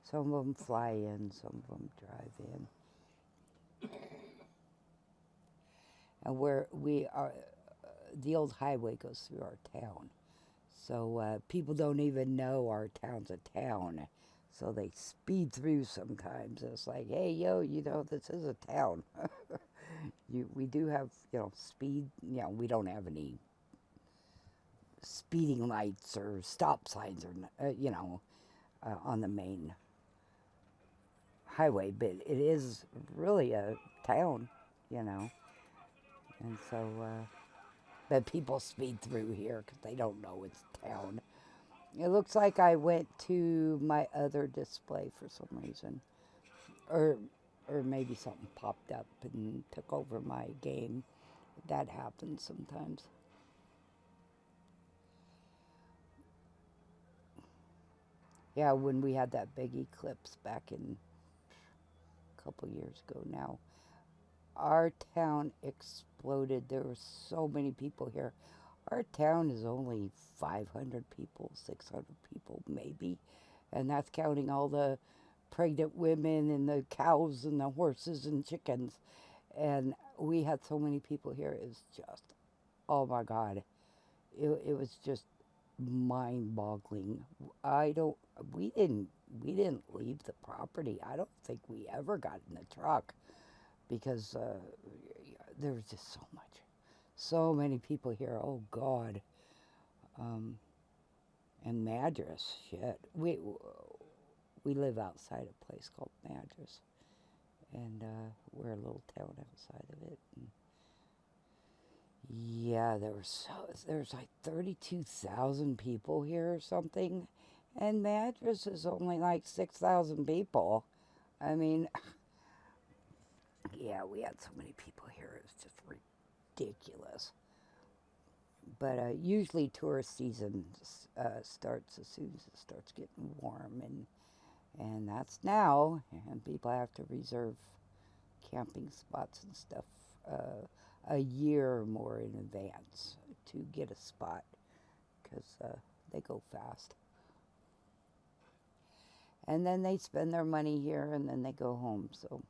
Some of them fly in, some of them drive in. And where we are, the old highway goes through our town. So people don't even know our town's a town. So they speed through sometimes. It's like, hey, yo, this is a town. We do have, speed. We don't have any speeding lights or stop signs or, on the main highway. But it is really a town, you know. And so, but people speed through here because they don't know it's town. It looks like I went to my other display for some reason. Or maybe something popped up and took over my game. That happens sometimes. Yeah, when we had that big eclipse back in a couple years ago now, our town exploded. There were so many people here. Our town is only 500 people, 600 people maybe, and that's counting all the pregnant women and the cows and the horses and chickens. And we had so many people here. It was just, oh my God, it was just mind-boggling. I don't. We didn't leave the property. I don't think we ever got in the truck because there was just so many people here. Oh God. And Madras, shit. We live outside a place called Madras, and we're a little town outside of it. And yeah, there's like 32,000 people here or something, and Madras is only like 6,000 people. I mean, yeah, we had so many people here. It's just ridiculous. But usually tourist season starts as soon as it starts getting warm, and that's now, and people have to reserve camping spots and stuff a year or more in advance to get a spot because they go fast. And then they spend their money here and then they go home. So,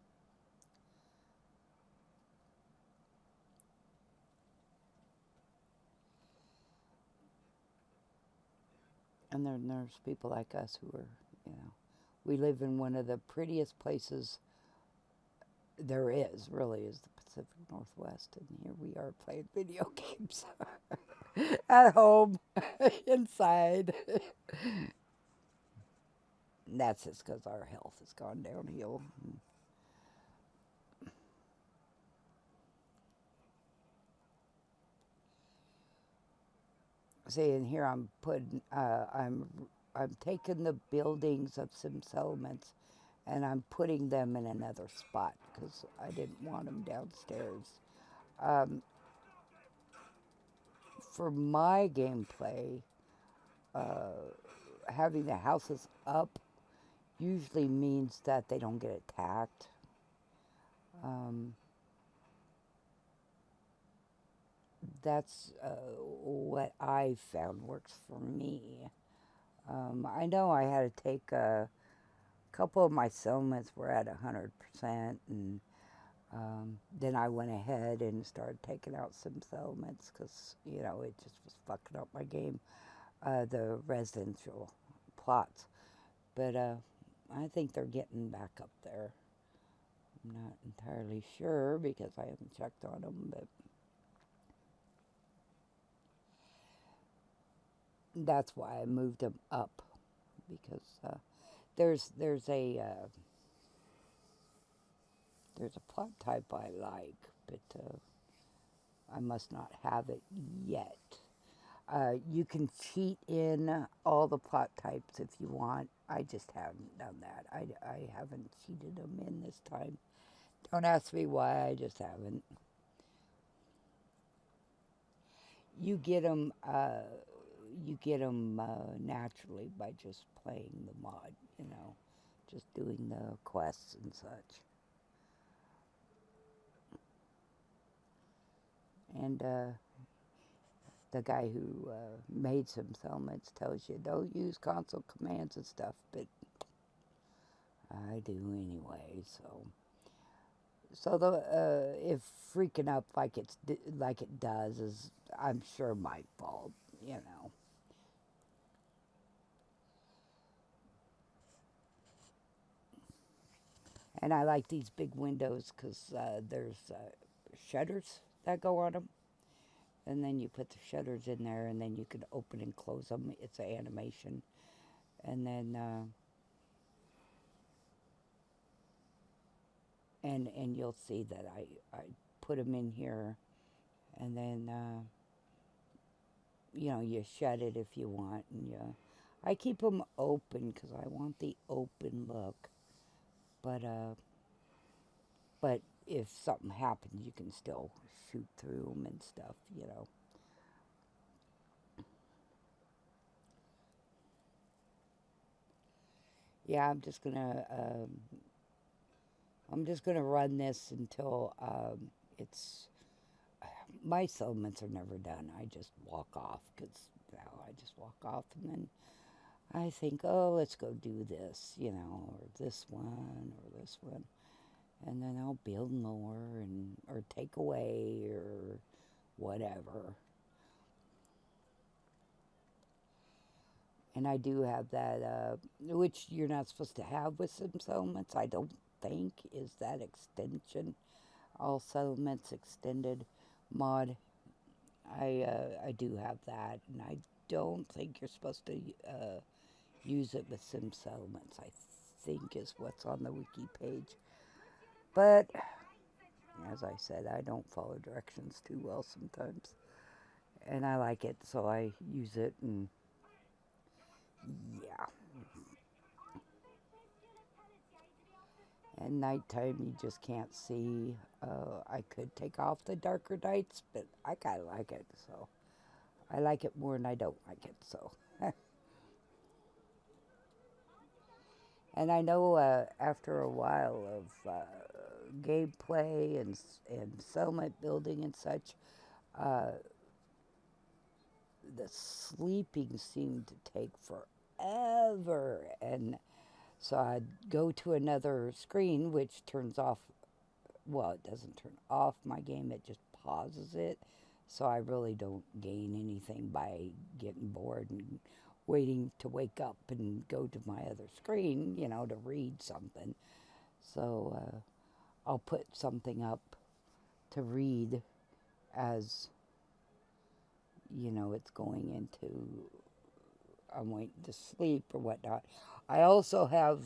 and then there's people like us who are, you know, we live in one of the prettiest places there is, really, is the Pacific Northwest. And here we are playing video games at home, inside. And that's just because our health has gone downhill. See, and here I'm putting, I'm taking the buildings of some settlements and I'm putting them in another spot because I didn't want them downstairs. Um, for my gameplay, having the houses up usually means that they don't get attacked. Um, that's what I found works for me. I know I had to take a couple of my settlements were at 100%, and then I went ahead and started taking out some settlements because, you know, it just was fucking up my game, the residential plots. But I think they're getting back up there. I'm not entirely sure because I haven't checked on them, but that's why I moved them up because there's a plot type I like, but I must not have it yet. You can cheat in all the plot types if you want. I just haven't done that. I haven't cheated them in this time. Don't ask me why, I just haven't. You get them, naturally by just playing the mod, you know, just doing the quests and such. And the guy who made some settlements tells you don't use console commands and stuff, but I do anyway. So the if freaking up like it does is, I'm sure, my fault, you know. And I like these big windows because there's shutters that go on them, and then you put the shutters in there, and then you can open and close them. It's an animation, and then and you'll see that I put them in here, and then you know, you shut it if you want, and I keep them open because I want the open look, but but if something happens, you can still shoot through them and stuff, you know. Yeah, I'm just gonna run this until it's my settlements are never done. I just walk off because, you know, I just walk off and then I think, oh, let's go do this, you know, or this one or this one, and then I'll build more and or take away or whatever. And I do have that, which you're not supposed to have with some settlements, I don't think, is that extension. All settlements extended mod. I do have that, and I don't think you're supposed to use it with sim settlements, I think is what's on the wiki page. But as I said, I don't follow directions too well sometimes. And I like it, so I use it, and yeah. At nighttime, you just can't see. I could take off the darker nights, but I kind of like it, so. I like it more than I don't like it, so. And I know after a while of gameplay and settlement building and such, uh, the sleeping seemed to take forever. And So I'd go to another screen, which turns off, well, it doesn't turn off my game, it just pauses it. So I really don't gain anything by getting bored and waiting to wake up and go to my other screen, to read something. So I'll put something up to read as, it's going into, I'm waiting to sleep or whatnot. I also have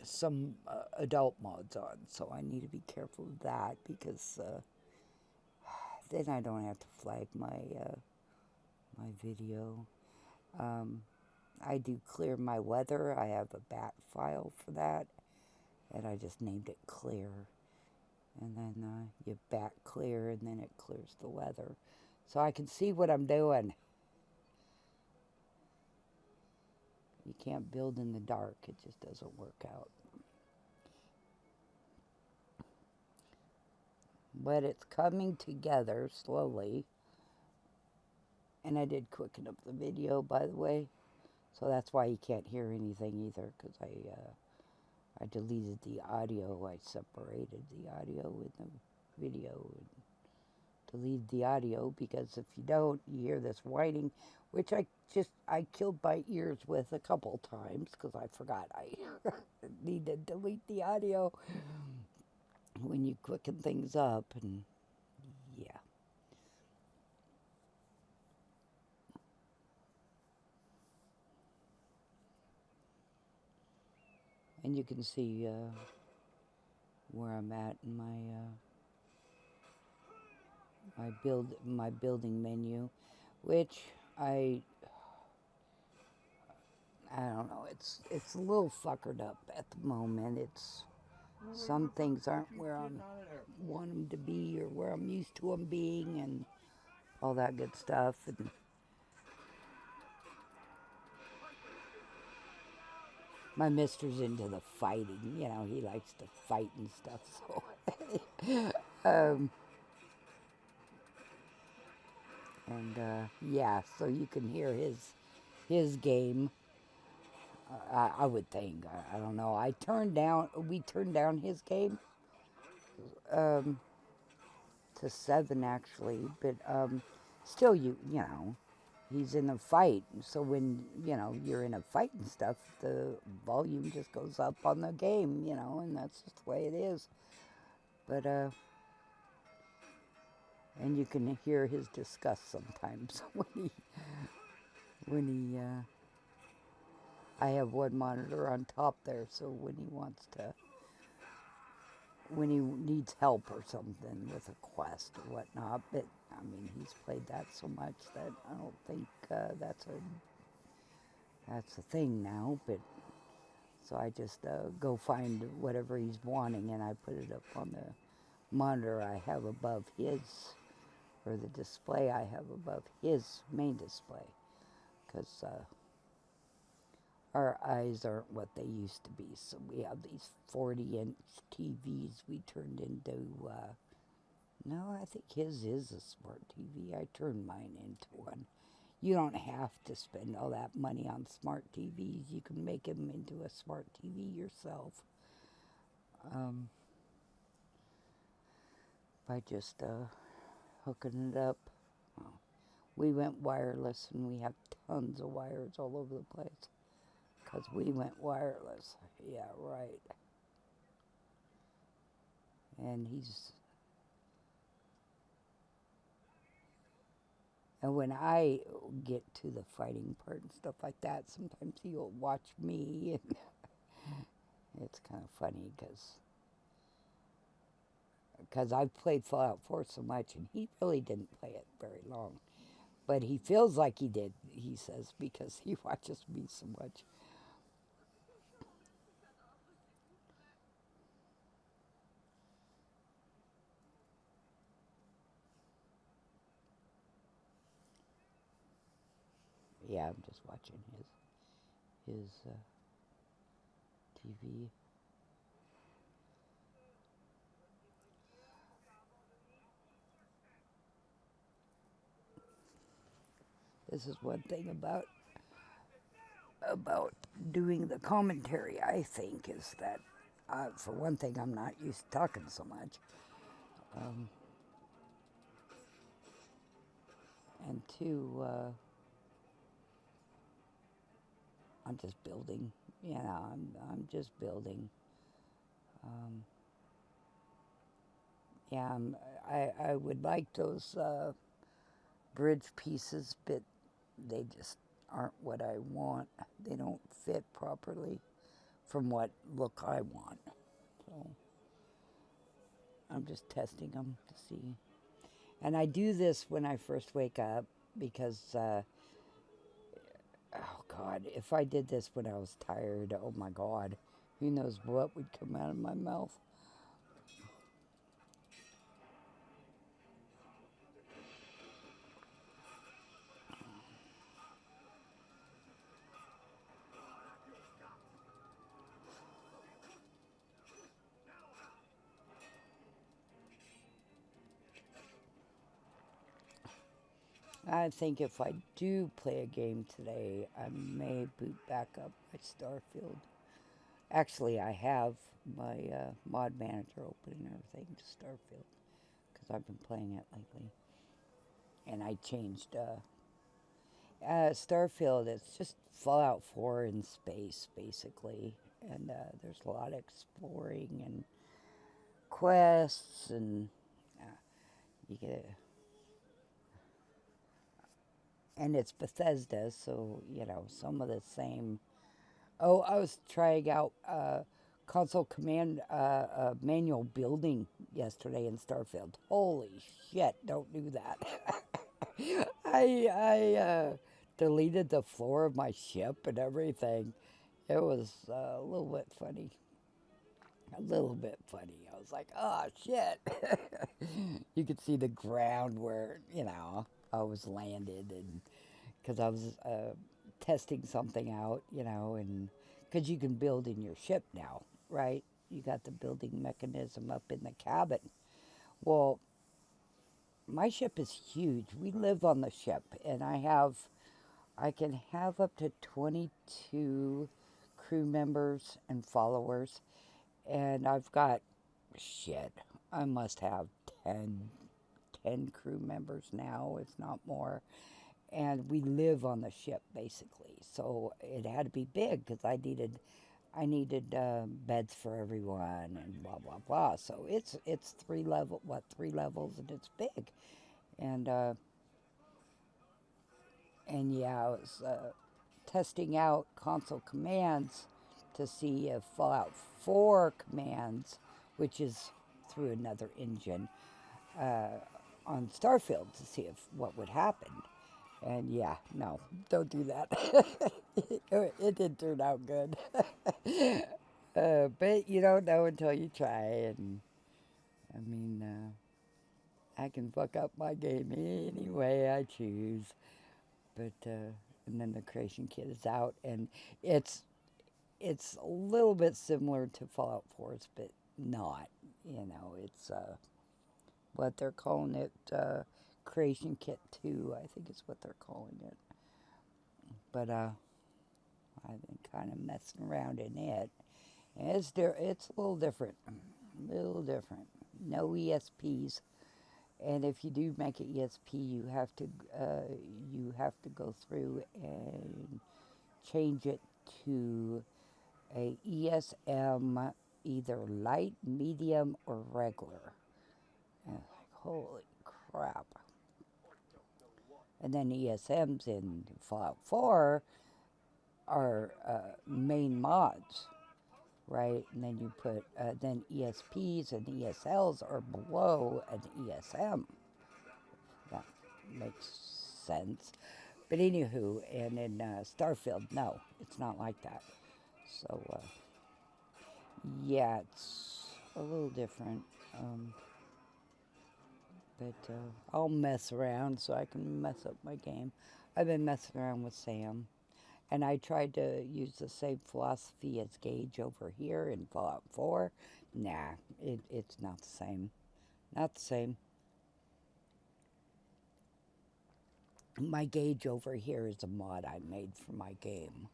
some adult mods on, so I need to be careful of that because then I don't have to flag my video. I do clear my weather. I have a bat file for that, and I just named it clear. And then you bat clear, and then it clears the weather. So I can see what I'm doing. You can't build in the dark. It just doesn't work out. But it's coming together slowly. And I did quicken up the video, by the way. So that's why you can't hear anything either, because I deleted the audio. I separated the audio with the video and deleted the audio, because if you don't, you hear this whining, which I killed my ears with a couple times because I forgot I need to delete the audio when you quicken things up, and yeah. And you can see where I'm at in my building menu, which I don't know. It's a little fuckered up at the moment. It's some things aren't where I want them to be or where I'm used to them being, and all that good stuff. And my mister's into the fighting. He likes to fight and stuff. So, yeah. So you can hear his game. I would think. I don't know. We turned down his game to 7 actually, but still, he's in a fight. So when you're in a fight and stuff, the volume just goes up on the game, and that's just the way it is. But and you can hear his disgust sometimes when he. I have one monitor on top there, so when he needs help or something with a quest or whatnot, but I mean, he's played that so much that I don't think that's a thing now. But so I just go find whatever he's wanting, and I put it up on the monitor I have above his, or the display I have above his main display, because our eyes aren't what they used to be. So we have these 40-inch TVs we turned into, no, I think his is a smart TV. I turned mine into one. You don't have to spend all that money on smart TVs. You can make them into a smart TV yourself by just hooking it up. Well, we went wireless, and we have tons of wires all over the place. Because we went wireless. Yeah, right. And and when I get to the fighting part and stuff like that, sometimes he'll watch me, and it's kind of funny because I've played Fallout 4 so much, and he really didn't play it very long. But he feels like he did, he says, because he watches me so much. Yeah, I'm just watching his TV. This is one thing about about doing the commentary, I think, is that, for one thing, I'm not used to talking so much. And two, I'm just building. I'm just building. Um, yeah, I would like those bridge pieces, but they just aren't what I want. They don't fit properly from what look I want. So I'm just testing them to see. And I do this when I first wake up because, oh God, if I did this when I was tired, oh my God, who knows what would come out of my mouth. I think if I do play a game today, I may boot back up my Starfield. Actually, I have my mod manager open and everything to Starfield because I've been playing it lately. And I changed Starfield. It's just Fallout 4 in space, basically. And there's a lot of exploring and quests, and you get and it's Bethesda, so some of the same. Oh, I was trying out console command manual building yesterday in Starfield. Holy shit! Don't do that. I deleted the floor of my ship and everything. It was a little bit funny. A little bit funny. I was like, oh shit. You could see the ground where I was landed, and because I was testing something out, and because you can build in your ship now, right? You got the building mechanism up in the cabin. Well, my ship is huge. We live on the ship, and I can have up to 22 crew members and followers, and I've got shit. I must have 10 crew members now, if not more. And we live on the ship basically, so it had to be big because I needed beds for everyone and blah blah blah. So it's three levels, and it's big, and yeah, I was testing out console commands to see if Fallout 4 commands, which is through another engine, on Starfield to see if what would happen. And yeah, no, don't do that. It didn't turn out good. But you don't know until you try. And I mean, I can fuck up my game any way I choose. But and then the creation kit is out, and it's it's a little bit similar to Fallout 4's, but not. It's what they're calling it, Creation Kit 2, I think is what they're calling it. But I've been kind of messing around in it. And it's a little different. Little different. No ESPs. And if you do make an ESP, you have to go through and change it to a ESM, either light, medium, or regular. And it's like, holy crap. And then ESMs in Fallout 4 are main mods, right? And then you put, then ESPs and ESLs are below an ESM. That makes sense. But anywho, and in Starfield, no, it's not like that. So, yeah, it's a little different. But I'll mess around so I can mess up my game. I've been messing around with Sam. And I tried to use the same philosophy as Gage over here in Fallout 4. Nah, it's not the same. Not the same. My Gage over here is a mod I made for my game.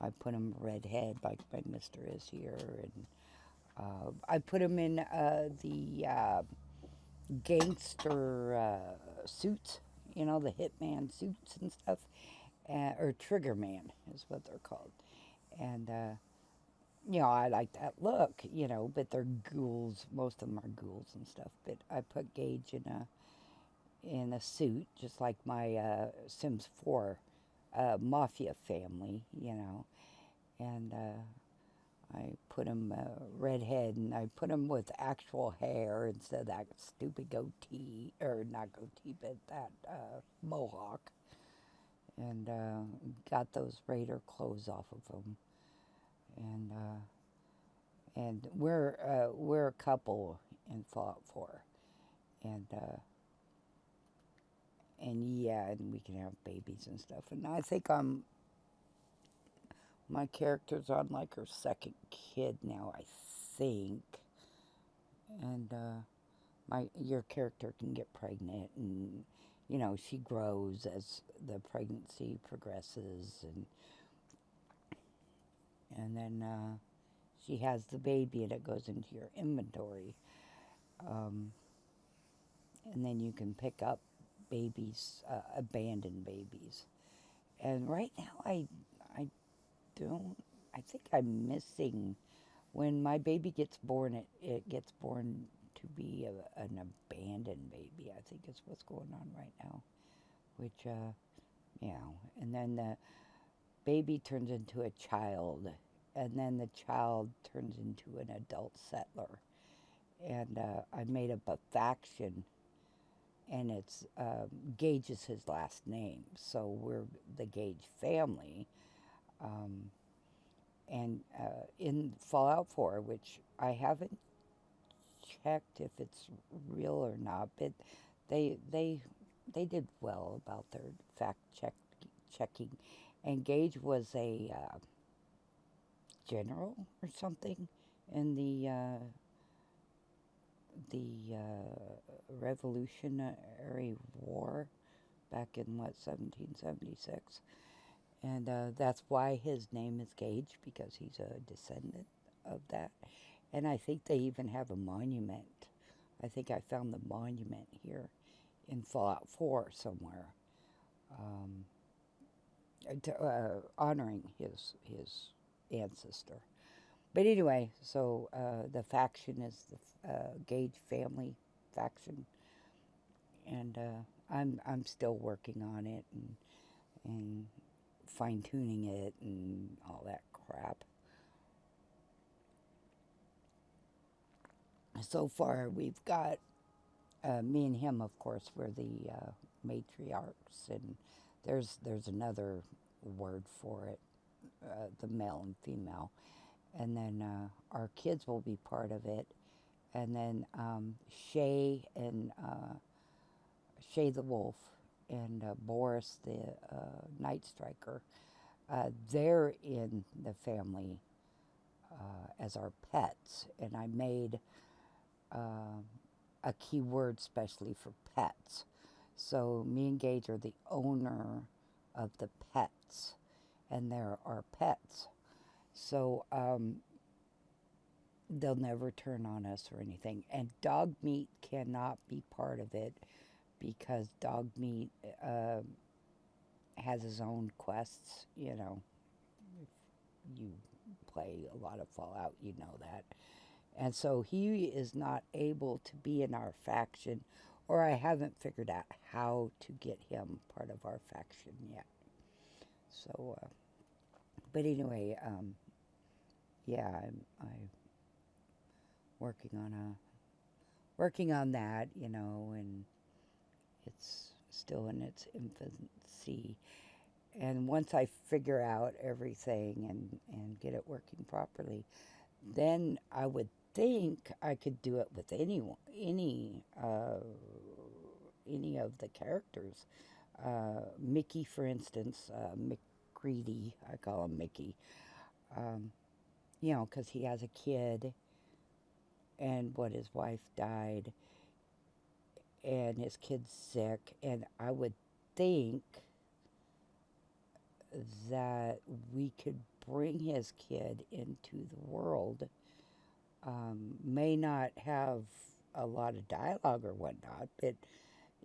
I put him redhead like my mister is here, and I put him in the gangster suits, the hitman suits and stuff, or trigger man is what they're called. And I like that look, but they're ghouls. Most of them are ghouls and stuff. But I put Gage in a suit, just like my Sims 4 mafia family, and I put him redhead, and I put him with actual hair instead of that stupid goatee, or not goatee, but that mohawk, and got those raider clothes off of him, and we're a couple in Fallout 4, and yeah, and we can have babies and stuff, and I think my character's on like her second kid now, I think. And your character can get pregnant, and she grows as the pregnancy progresses, and then she has the baby, and it goes into your inventory, um, and then you can pick up babies, abandoned babies. And right now, I don't. I think I'm missing. When my baby gets born, it gets born to be an abandoned baby, I think is what's going on right now. Which, and then the baby turns into a child, and then the child turns into an adult settler. And I made up a faction, and it's Gage is his last name, so we're the Gage family. Um, and in Fallout 4, which I haven't checked if it's real or not, but they they they did well about their checking. And Gage was a general or something in the Revolutionary War back in 1776, and that's why his name is Gage, because he's a descendant of that. And I think they even have a monument. I think I found the monument here in Fallout 4 somewhere, um, honoring his ancestor. But anyway, so the faction is the Gage family faction, and I'm still working on it, and fine tuning it and all that crap. So far, we've got me and him, of course, we're the matriarchs, and there's another word for it, the male and female, and then our kids will be part of it, and then Shay the wolf, and Boris the night striker, they're in the family as our pets, and I made uh, a keyword specially for pets. So me and Gage are the owner of the pets, and they're our pets. So they'll never turn on us or anything. And dog meat cannot be part of it, because dog meat has his own quests. If you play a lot of Fallout, you know that. And so he is not able to be in our faction, or I haven't figured out how to get him part of our faction yet. So, but anyway, yeah, I'm working on that, and it's still in its infancy. And once I figure out everything and get it working properly, then I would think I could do it with any of the characters. Mickey, for instance, McGreedy, I call him Mickey, um, because he has a kid, and his wife died, and his kid's sick, and I would think that we could bring his kid into the world, may not have a lot of dialogue or whatnot, but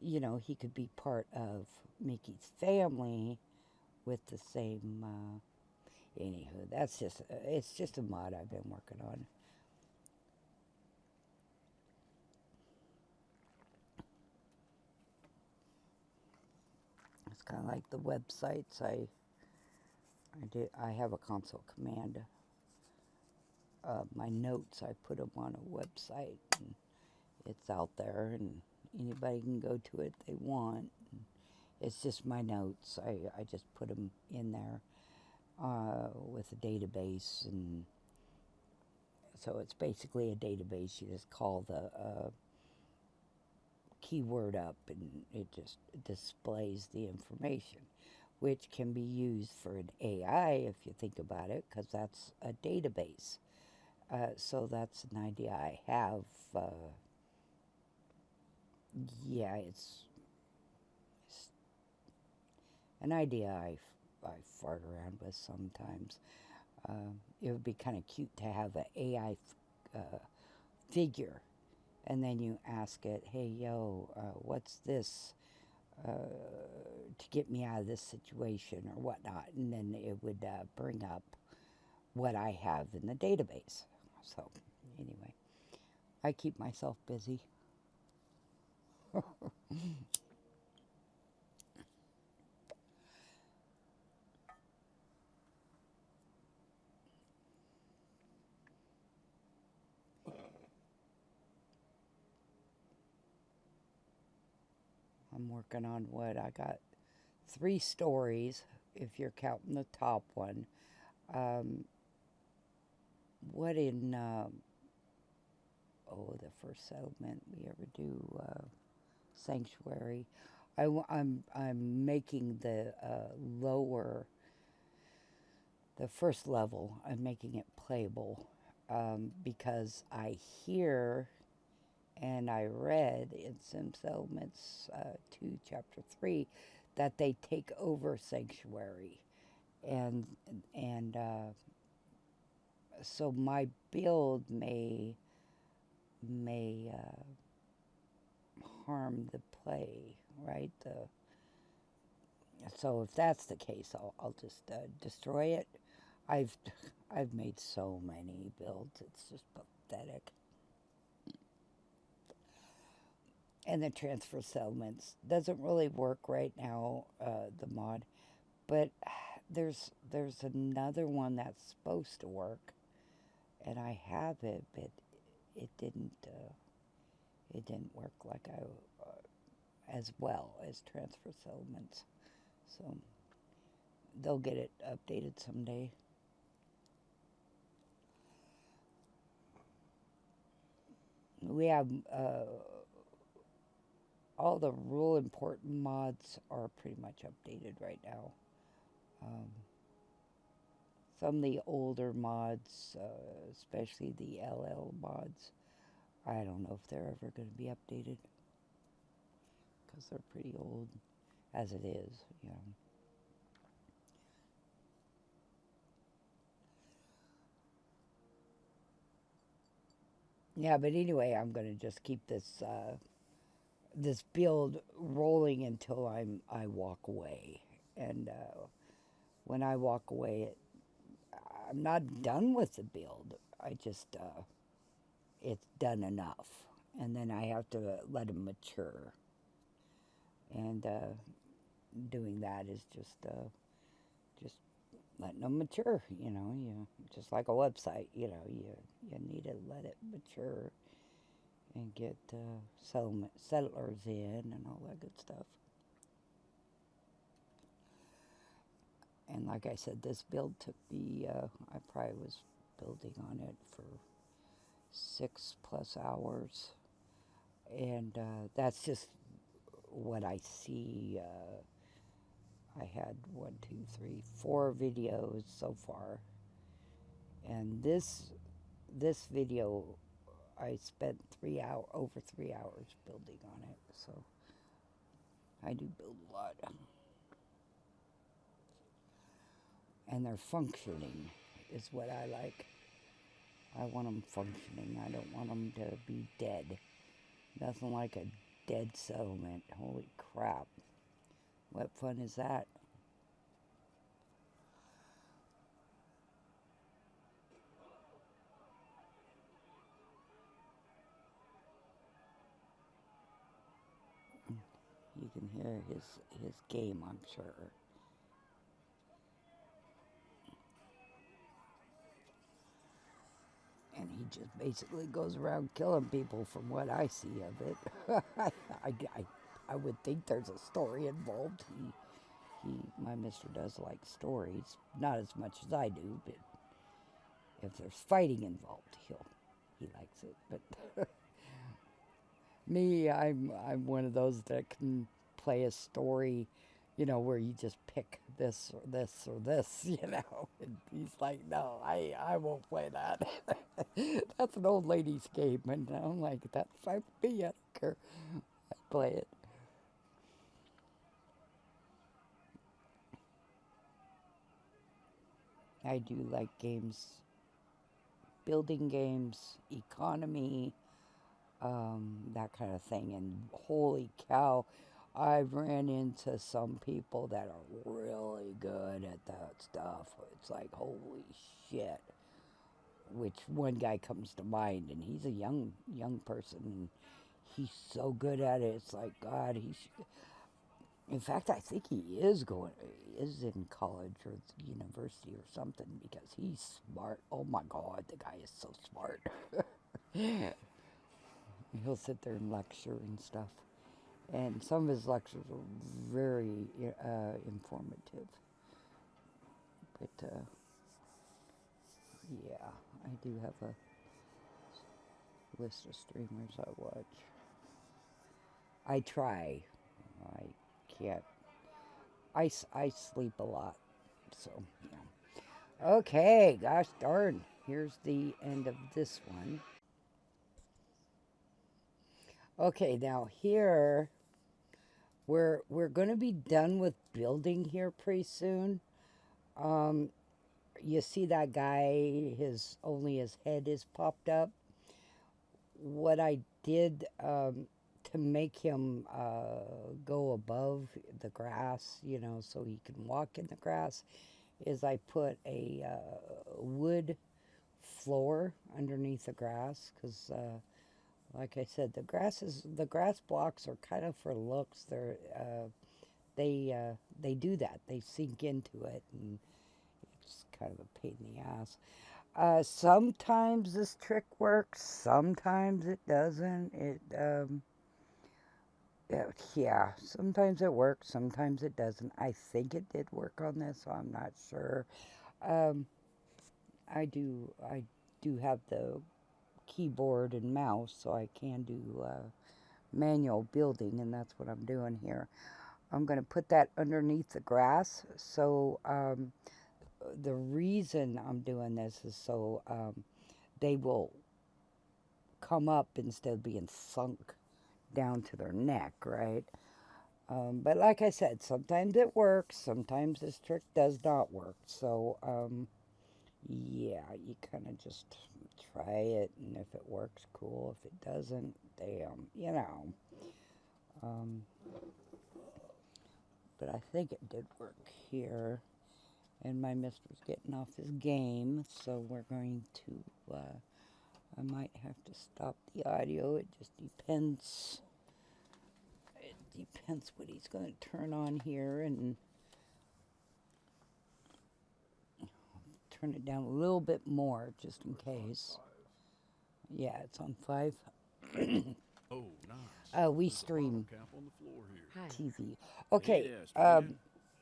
he could be part of Mickey's family with the same. Anywho, it's just a mod I've been working on. It's kind of like the websites. I have a console command. My notes, I put them on a website, and it's out there, and anybody can go to it if they want. It's just my notes. I just put them in there with a database, and so it's basically a database. You just call the keyword up, and it just displays the information, which can be used for an AI if you think about it, because that's a database. So that's an idea I have. Yeah, it's an idea I fart around with sometimes. It would be kind of cute to have an AI figure, and then you ask it, hey, yo, what's this to get me out of this situation or whatnot, and then it would bring up what I have in the database. So, anyway, I keep myself busy. I'm working on what I got 3 stories, if you're counting the top one. What in the first settlement we ever do, sanctuary. I'm making the the first level. I'm making it playable because I hear and I read in Sim Settlements 2, Chapter 3, that they take over sanctuary, and and so my build may harm the play, right? So if that's the case, I'll just destroy it. I've I've made so many builds; it's just pathetic. And the transfer settlements doesn't really work right now, the mod, but there's another one that's supposed to work, and I have it, but it didn't work like as well as transfer settlements. So they'll get it updated someday. We have all the real important mods are pretty much updated right now. Um, some of the older mods, especially the LL mods, I don't know if they're ever going to be updated because they're pretty old as it is, you know. Yeah, but anyway, I'm going to just keep this build rolling until I walk away, and when I walk away, I'm not done with the build. I just it's done enough, and then I have to let them mature, and doing that is just letting them mature. You just like a website. You need to let it mature and get settlers in and all that good stuff. And like I said, this build took me, I probably was building on it for 6+ hours. And that's just what I see. I had 1, 2, 3, 4 videos so far. And this video, I spent over 3 hours building on it. So I do build a lot. and they're functioning is what I like. I want them functioning. I don't want them to be dead. Nothing like a dead settlement. Holy crap. What fun is that? You can hear his game, I'm sure. And he just basically goes around killing people from what I see of it. I would think there's a story involved. My mister does like stories, not as much as I do, but if there's fighting involved, he likes it. But me, I'm one of those that can play a story, where you just pick this or this or this, And he's like, no, I won't play that. That's an old lady's game, and I'm like, that's fine with me. I don't care. I play it. I do like games, building games, economy, that kind of thing. And holy cow, I've ran into some people that are really good at that stuff. It's like, holy shit. Which one guy comes to mind, and he's a young person, and he's so good at it. It's like, God, in fact, I think he is in college or university or something because he's smart. Oh my God, the guy is so smart. He'll sit there and lecture and stuff. And some of his lectures are very informative. But yeah, I do have a list of streamers I watch. I try. I can't. I sleep a lot. So, yeah. Okay, gosh darn. Here's the end of this one. Okay, now here we're going to be done with building here pretty soon. You see that guy, only his head is popped up. What I did to make him go above the grass, so he can walk in the grass, is I put a wood floor underneath the grass because, like I said, the grass blocks are kind of for looks. They do that. They sink into it, and it's kind of a pain in the ass. Sometimes this trick works, sometimes it doesn't. Yeah, sometimes it works, sometimes it doesn't. I think it did work on this, so I'm not sure. Um, I do have the keyboard and mouse, so I can do manual building, and that's what I'm doing here. I'm going to put that underneath the grass, so the reason I'm doing this is so they will come up instead of being sunk down to their neck, right? But like I said, sometimes it works, sometimes this trick does not work. So, yeah, you kind of just try it, and if it works, cool. If it doesn't, damn. Um, but I think it did work here. And my mister's getting off his game, so we're going to, I might have to stop the audio. It just depends. It depends what he's going to turn on here, and turn it down a little bit more just in case. Yeah, it's on 5. Oh, nice. We stream Cap on the floor here. Hi. TV. Okay, Hey there, stranger.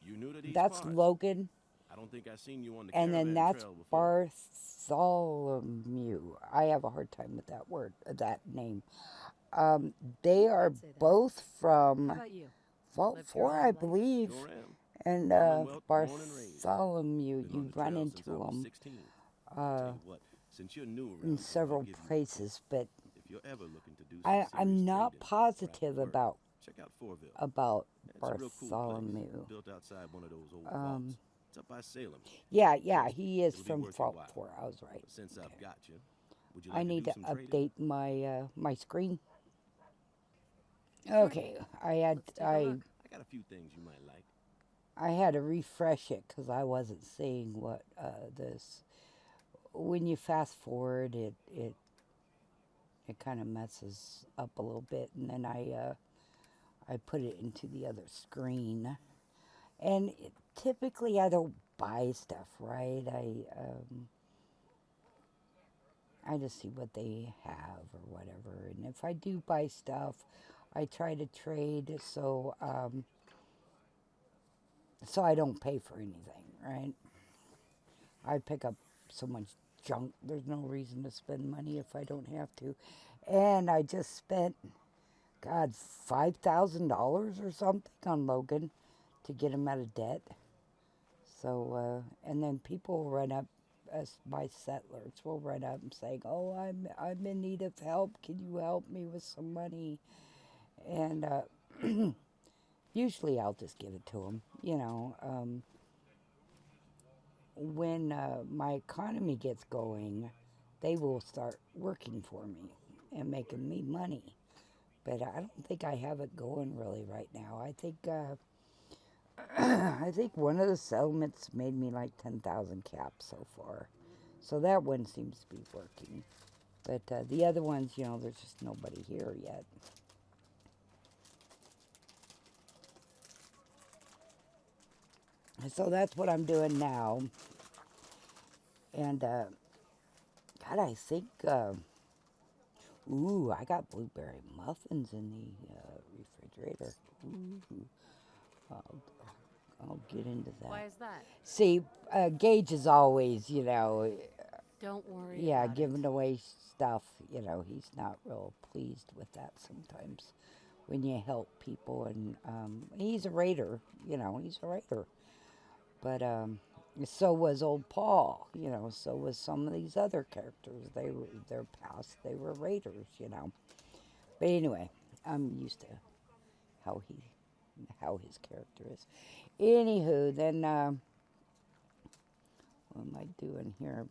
You new to these that's parts? Logan, I don't think I seen you on the and then caravan that's trail before. Bartholomew. I have a hard time with that name. They are I'd say that. both How from about you? Vault Lived your 4, whole I life? believe. Sure am. And Born and raised. Bartholomew, Been on you the run trail into since I was them 16. Tell you what, since you're new around in here, several I'll give you a places, but if you're ever looking to do some serious I'm not trading or positive rapid work, about check out Forville. about It's a real cool place, Bartholomew. built outside one of those old Um, vaults. It's up by Salem. Yeah, he is It'll be from worth your Fallout while. 4. I was right. But since I've got you, would you I like to need do to some trading? update my my screen. Sure. Okay, Let's take a look. I got a few things you might like. I had to refresh it because I wasn't seeing what this. When you fast forward, it kind of messes up a little bit, and then I put it into the other screen. And typically, I don't buy stuff, right? I just see what they have or whatever, and if I do buy stuff, I try to trade so I don't pay for anything, right? I pick up so much junk. There's no reason to spend money if I don't have to. And I just spent, God, $5,000 or something on Logan to get him out of debt. So, and then people will run up, us my settlers will run up and say, "Oh, I'm in need of help. Can you help me with some money?" And usually I'll just give it to them. When my economy gets going, they will start working for me and making me money. But I don't think I have it going really right now. I think I think one of the settlements made me like 10,000 caps so far, so that one seems to be working. But the other ones, there's just nobody here yet. So that's what I'm doing now. And God, I think. Ooh, I got blueberry muffins in the refrigerator. Ooh, I'll, I'll get into that. Why is that? See, Gage is always, Don't worry yeah, about giving it. away stuff. He's not real pleased with that sometimes when you help people. And he's a raider, he's a raider. But so was old Paul, so was some of these other characters. Their past, they were raiders. But anyway, I'm used to how his character is. Anywho, then what am I doing here?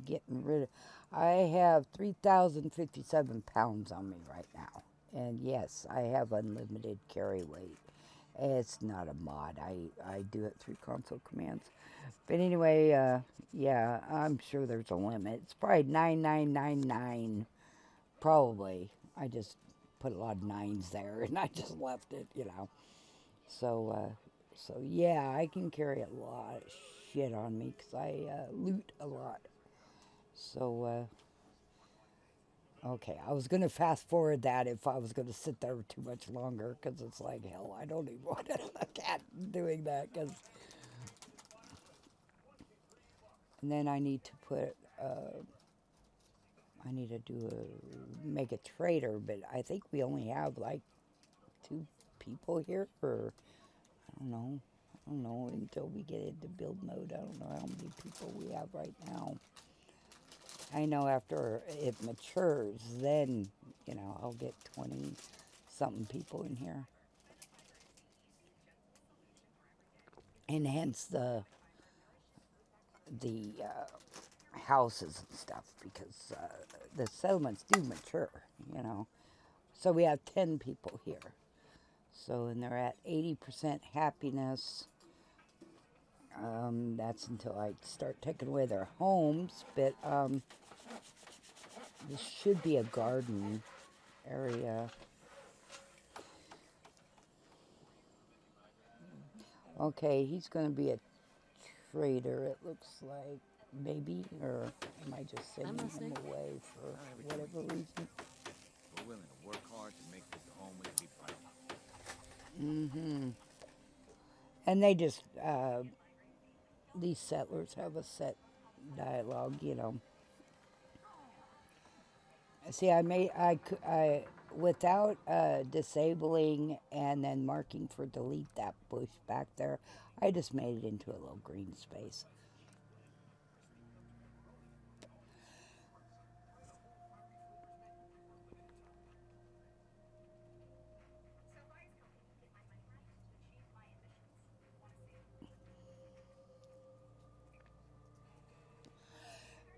Getting rid of. I have 3,057 pounds on me right now, and yes, I have unlimited carry weight. It's not a mod. I do it through console commands. But anyway, yeah, I'm sure there's a limit. It's probably 9999. Probably. I just put a lot of nines there, and I just left it. So yeah, I can carry a lot of shit on me because I loot a lot. So, okay, I was going to fast forward that if I was going to sit there too much longer because it's like, hell, I don't even want to look at doing that because. And then I need to put, I need to make a trader, but I think we only have like 2 people here, or I don't know until we get into build mode. I don't know how many people we have right now. I know after it matures, then, I'll get 20 something people in here. And hence the houses and stuff, because the settlements do mature. So we have 10 people here. So, and they're at 80% happiness. That's until I start taking away their homes, but this should be a garden area. Okay, he's going to be a trader, it looks like, maybe, or am I just sending him away for whatever reason? We're willing to work hard to make this the home we keep Mm-hmm. And they just, these settlers have a set dialogue. See, without disabling and then marking for delete that bush back there, I just made it into a little green space.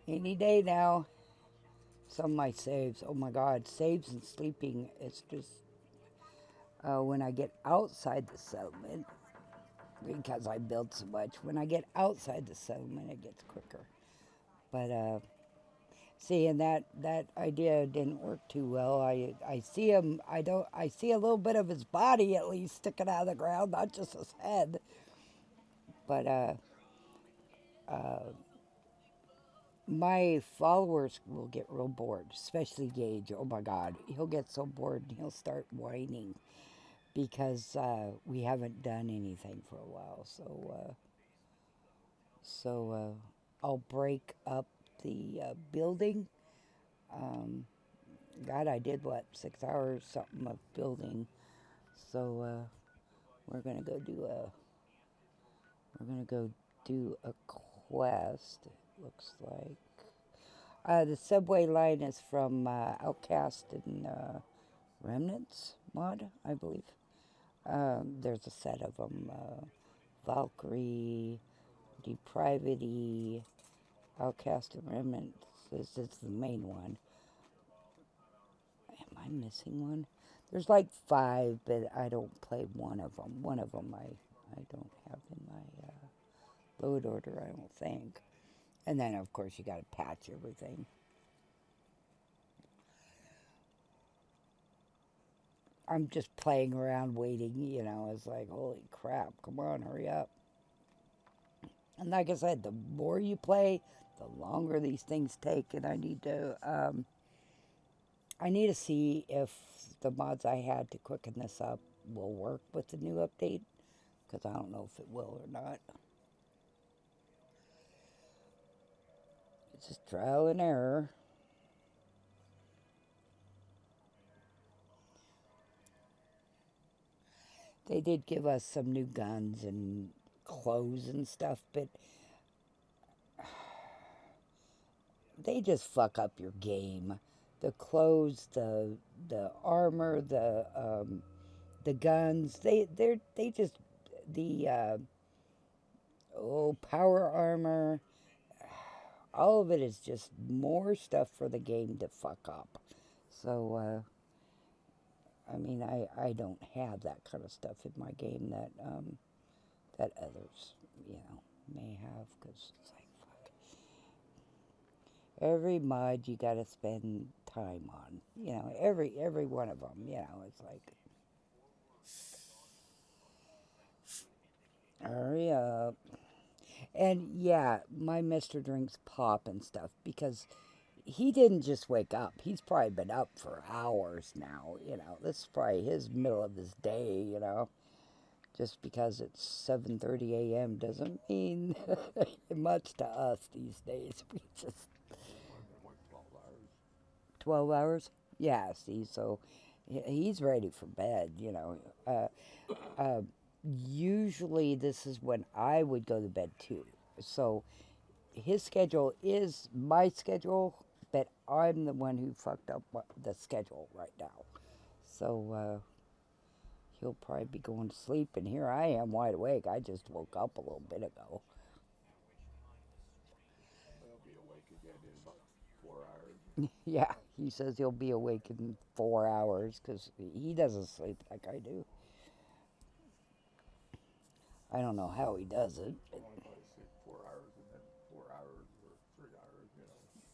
Any day now. Some of my saves, oh my God, saves and sleeping. It's just when I get outside the settlement, because I build so much. When I get outside the settlement, it gets quicker. But see, and that idea didn't work too well. I see him. I see a little bit of his body at least sticking out of the ground, not just his head. But my followers will get real bored, especially Gage. Oh my God, he'll get so bored and he'll start whining because we haven't done anything for a while. So I'll break up the building. God, I did what, 6 hours something of building. So we're gonna go do a quest. It looks like the subway line is from Outcast and Remnants mod, I believe. There's a set of them: Valkyrie, Depravity, Outcast, and Remnants. This is the main one. Am I missing one? There's like 5, but I don't play one of them. One of them I don't have in my load order, I don't think. And then, of course, you got to patch everything. I'm just playing around waiting, it's like, holy crap, come on, hurry up. And like I said, the more you play, the longer these things take, and I need to see if the mods I had to quicken this up will work with the new update, because I don't know if it will or not. It's just trial and error. They did give us some new guns and clothes and stuff, but they just fuck up your game. The clothes, the armor, the guns, they just the power armor. All of it is just more stuff for the game to fuck up. So I mean, I don't have that kind of stuff in my game that others, may have, because it's like, fuck. Every mod you gotta spend time on, every one of them, it's like, hurry up. And yeah, my mister drinks pop and stuff because he didn't just wake up. He's probably been up for hours now, This is probably his middle of his day, Just because it's 7:30 a.m. doesn't mean much to us these days. We just 12 hours? Yeah, see, so he's ready for bed, Usually this is when I would go to bed too. So his schedule is my schedule, but I'm the one who fucked up the schedule right now. So he'll probably be going to sleep, and here I am wide awake. I just woke up a little bit ago. I'll be awake again in about 4 hours. Yeah, he says he'll be awake in 4 hours because he doesn't sleep like I do. I don't know how he does it. I probably sleep 4 hours and then 4 hours or 3 hours,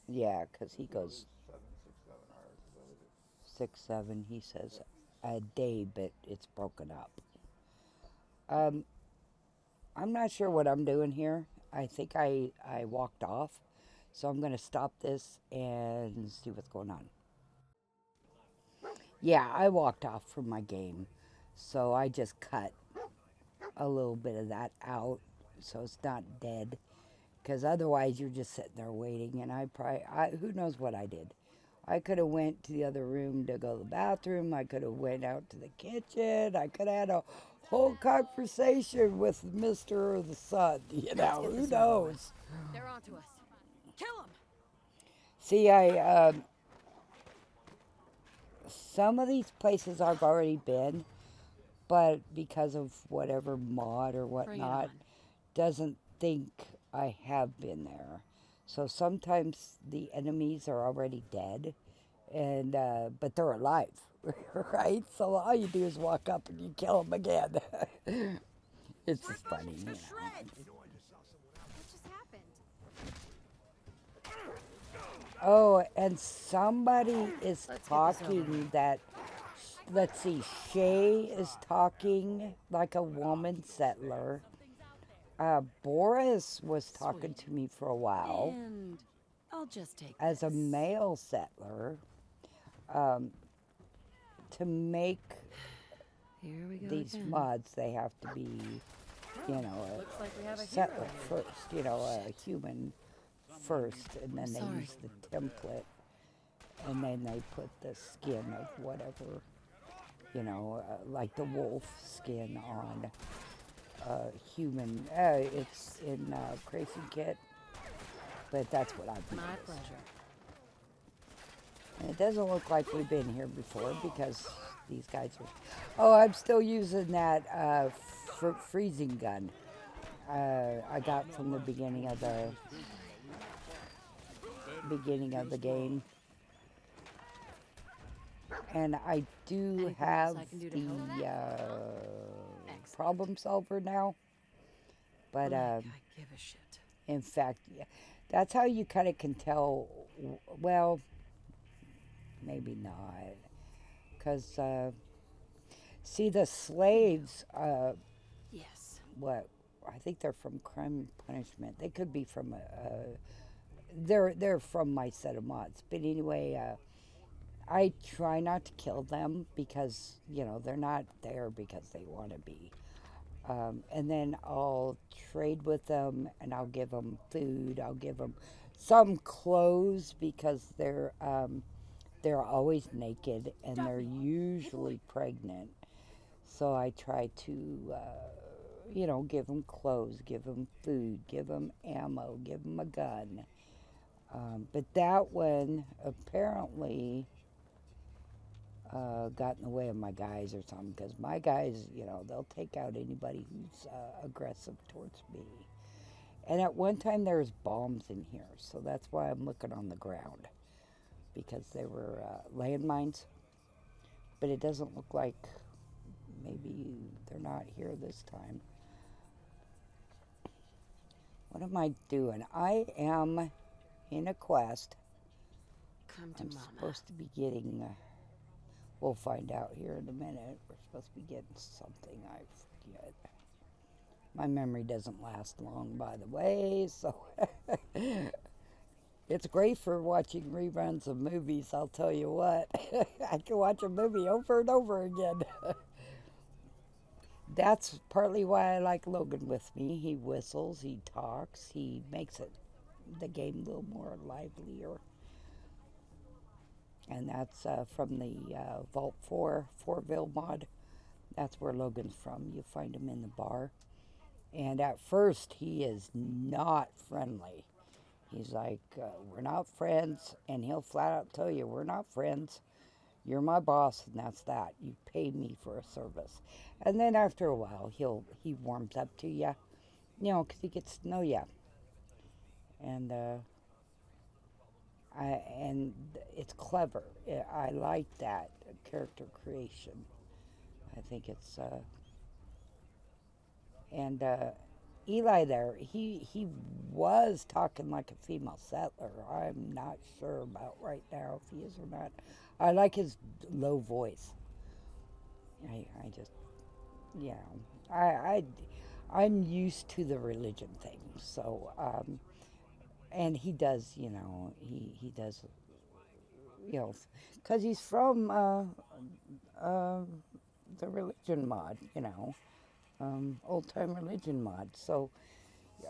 Yeah, because he goes 6, 7 hours is what it is. 6, 7, he says, a day, but it's broken up. I'm not sure what I'm doing here. I think I walked off, so I'm going to stop this and see what's going on. Yeah, I walked off from my game, so I just cut a little bit of that out so it's not dead, because otherwise you're just sitting there waiting, and who knows what I did. I could have went to the other room to go to the bathroom. I could have went out to the kitchen. I could have had a whole conversation with Mr. or the Sun, who knows. They're onto us. Kill them! See, some of these places I've already been, but because of whatever mod or whatnot, doesn't think I have been there. So sometimes the enemies are already dead, and but they're alive, right? So all you do is walk up and you kill them again. It's just funny, you know. What just happened? Oh, and somebody is Let's get this over talking with. that, let's see, Shay is talking like a woman settler. Boris was talking Sweet. to me for a while And I'll just take as a this. male settler. To make Here we go these again. mods, they have to be, you know, Looks like we have a a hero settler here. first, you know, a human first, and then they Sorry. use the template, and then they put the skin of whatever, you know, like the wolf skin on human. It's in Crazy Kit, but that's what I've My noticed. pleasure. And it doesn't look like we've been here before because these guys are. Oh, I'm still using that freezing gun I got from the beginning of the game, and I do Anything else have I can do to the Excellent. problem solver now. But Like I give a shit. in fact, yeah, that's how you kind of can tell. Well, maybe not, because see the slaves. Yes. What I think they're from Crime and Punishment. They could be from they're from my set of mods. But anyway, I try not to kill them because you know they're not there because they want to be. And then I'll trade with them, and I'll give them food. I'll give them some clothes because they're always naked and they're usually pregnant. So I try to, you know, give them clothes, give them food, give them ammo, give them a gun. But that one apparently got in the way of my guys or something because my guys, you know, they'll take out anybody who's aggressive towards me. And at one time there was bombs in here, so that's why I'm looking on the ground because they were landmines. But it doesn't look like maybe they're not here this time. What am I doing? I am in a quest. Come to I'm mama. supposed to be getting, we'll find out here in a minute. We're supposed to be getting something. I forget. My memory doesn't last long, by the way, so it's great for watching reruns of movies, I'll tell you what. I can watch a movie over and over again. That's partly why I like Logan with me. He whistles, he talks, he makes the game a little more livelier. And that's from the Vault 4 Fortville mod. That's where Logan's from. You find him in the bar. And at first, he is not friendly. He's like, we're not friends. And he'll flat out tell you, we're not friends. You're my boss, and that's that. You pay me for a service. And then after a while, he warms up to you, you know, because he gets to know you. And and it's clever. I like that character creation. I think it's and Eli there. He was talking like a female settler. I'm not sure about right now if he is or not. I like his low voice. I just you know I'm used to the religion thing. So and he does he does you know because he's from uh, the religion mod, you know, old time religion mod. So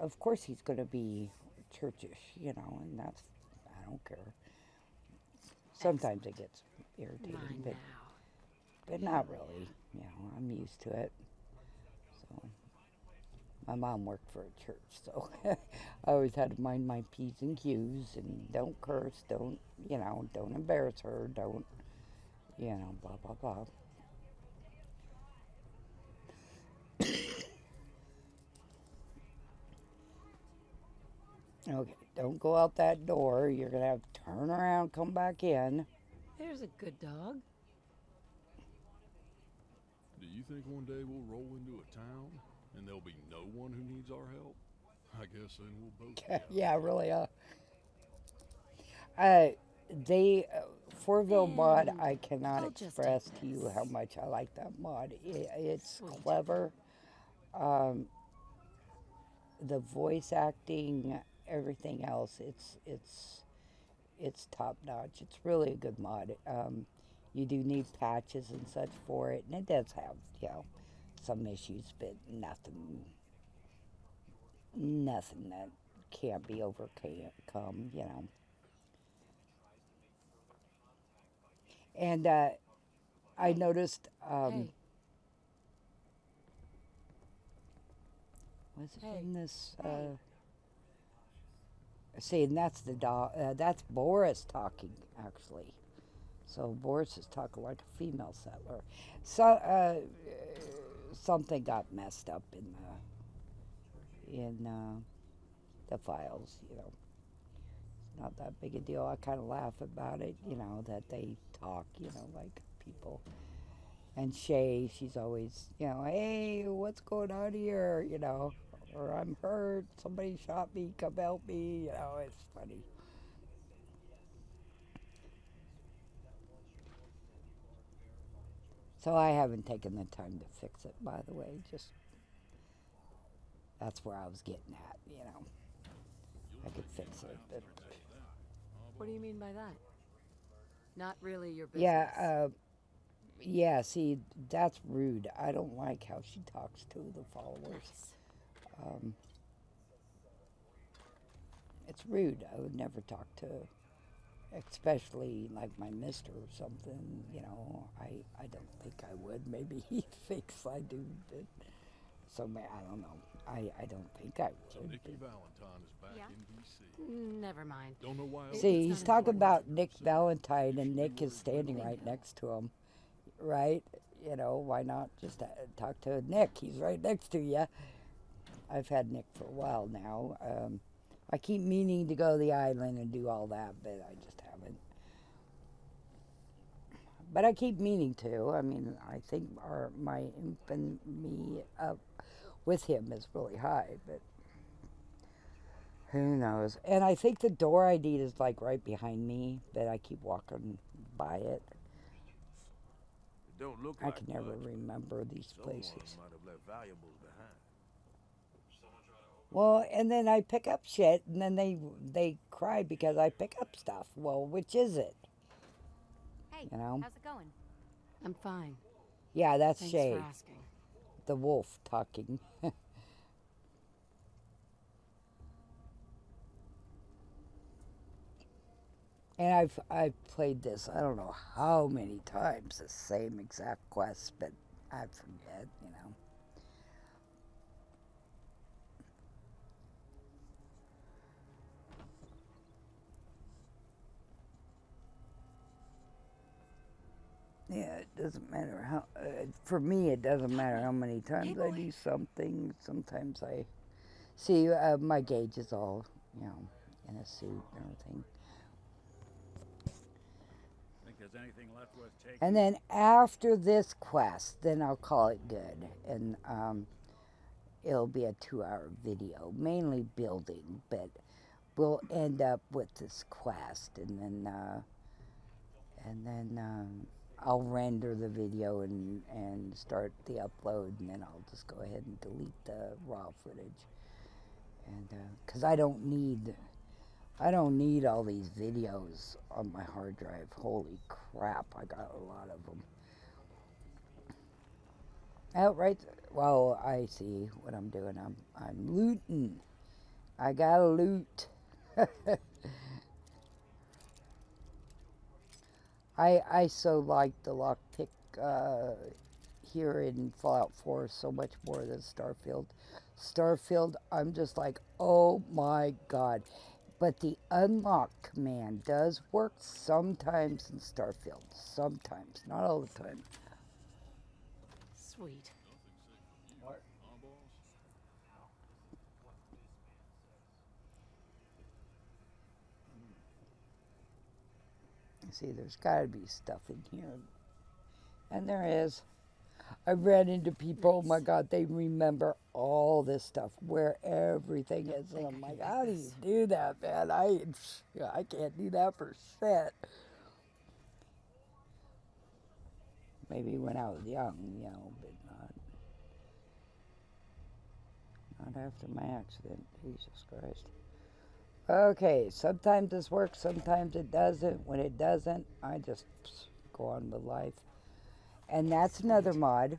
of course he's going to be churchish, you know, and that's I don't care. Sometimes it gets irritating, Mine but now. not really. You know, I'm used to it. So my mom worked for a church, so I always had to mind my p's and q's and don't curse, don't don't embarrass her, don't blah blah blah. Okay, don't go out that door. You're gonna have to turn around, come back in. There's a good dog. Do you think one day we'll roll into a town and there'll be no one who needs our help? I guess then we'll both be out. Yeah, really. Uh, they Fourville mod. And I cannot I'll just take express to you how this. much I like that mod. It's Sweet. clever. The voice acting, everything else. It's top notch. It's really a good mod. You do need patches and such for it, and it does have some issues, but nothing that can't be overcome. And I noticed. Hey, Was it Hey. in this? Hey. See, and that's the dog. That's Boris talking, actually. So Boris is talking like a female settler. So something got messed up in the files. It's not that big a deal. I kind of laugh about it. That they talk. Like people. And Shay, she's always, hey, what's going on here? Or I'm hurt. Somebody shot me. Come help me. It's funny. So I haven't taken the time to fix it, by the way. Just that's where I was getting at. I could fix it, but what do you mean by that? Not really your business. yeah. See, that's rude. I don't like how she talks to the followers. Nice. It's rude. I would never talk to, especially like my mister or something. I don't think I would. Maybe he thinks I do, but I don't know. I don't think I So would. Nikki Valentine is back in D.C. Never mind. Don't know why else. See, It's he's not talking important. about Nick Valentine, and Nick is standing right next to him, right? Why not just talk to Nick? He's right next to you. I've had Nick for a while now. I keep meaning to go to the island and do all that, but I just haven't. But I keep meaning to. I mean, I think my infamy with him is really high, but who knows? And I think the door I need is like right behind me, but I keep walking by it. It don't look I like can never much, but remember these someone places. might have left valuables behind. Well, and then I pick up shit, and then they cry because I pick up stuff. Well, which is it? Hey, You know? how's it going? I'm fine. Yeah, that's Thanks Shay, for asking. the wolf talking. And I've played this I don't know how many times, the same exact quest, but I forget. Yeah, it doesn't matter how. For me, it doesn't matter how many times I do something. Sometimes I see my gauge is all in a suit and everything. Think there's anything left worth taking? And then after this quest, then I'll call it good, and it'll be a 2-hour video, mainly building, but we'll end up with this quest, and then I'll render the video and start the upload, and then I'll just go ahead and delete the raw footage, and because I don't need all these videos on my hard drive. Holy crap, I got a lot of them. Oh, right. Well, I see what I'm doing. I'm looting. I gotta loot. I so like the lockpick here in Fallout 4 so much more than Starfield. Starfield, I'm just like, oh my god. But the unlock command does work sometimes in Starfield. Sometimes, not all the time. Sweet. What? Boss? See, there's got to be stuff in here. And there is. I ran into people, oh my God, they remember all this stuff, where everything is. And I'm like, how do you do that, man? I can't do that for shit. Maybe when I was young, but not after my accident. Jesus Christ. Okay, sometimes this works, sometimes it doesn't. When it doesn't, I just go on with life. And that's another mod.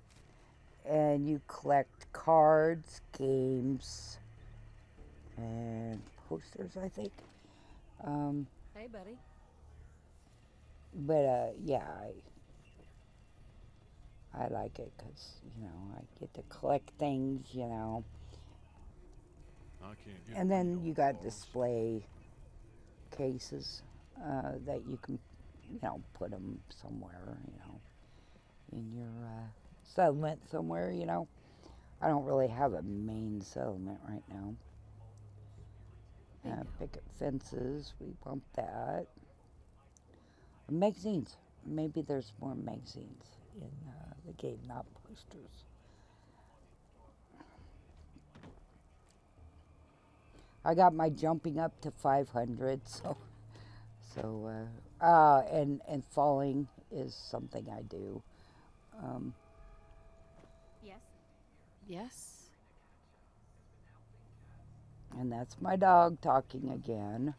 And you collect cards, games, and posters, I think. Hey, buddy. But yeah, I like it because, I get to collect things, I can't get And then you got dogs. display cases that you can, put them somewhere, in your settlement somewhere, I don't really have a main settlement right now. Picket fences, we bump that. Magazines. Maybe there's more magazines in the game, not posters. I got my jumping up to 500, and falling is something I do. Yes. Yes. And that's my dog talking again.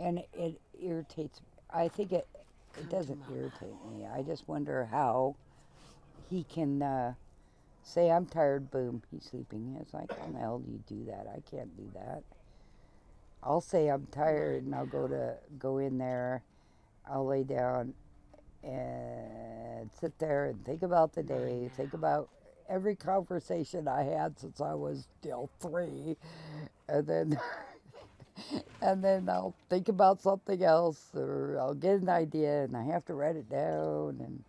And it irritates. I think it doesn't irritate me. I just wonder how he can say, I'm tired, boom, he's sleeping. It's like, how the hell do you do that? I can't do that. I'll say I'm tired and I'll go in there, I'll lay down and sit there and think about the day, think about every conversation I had since I was still 3, and then and then I'll think about something else, or I'll get an idea and I have to write it down, and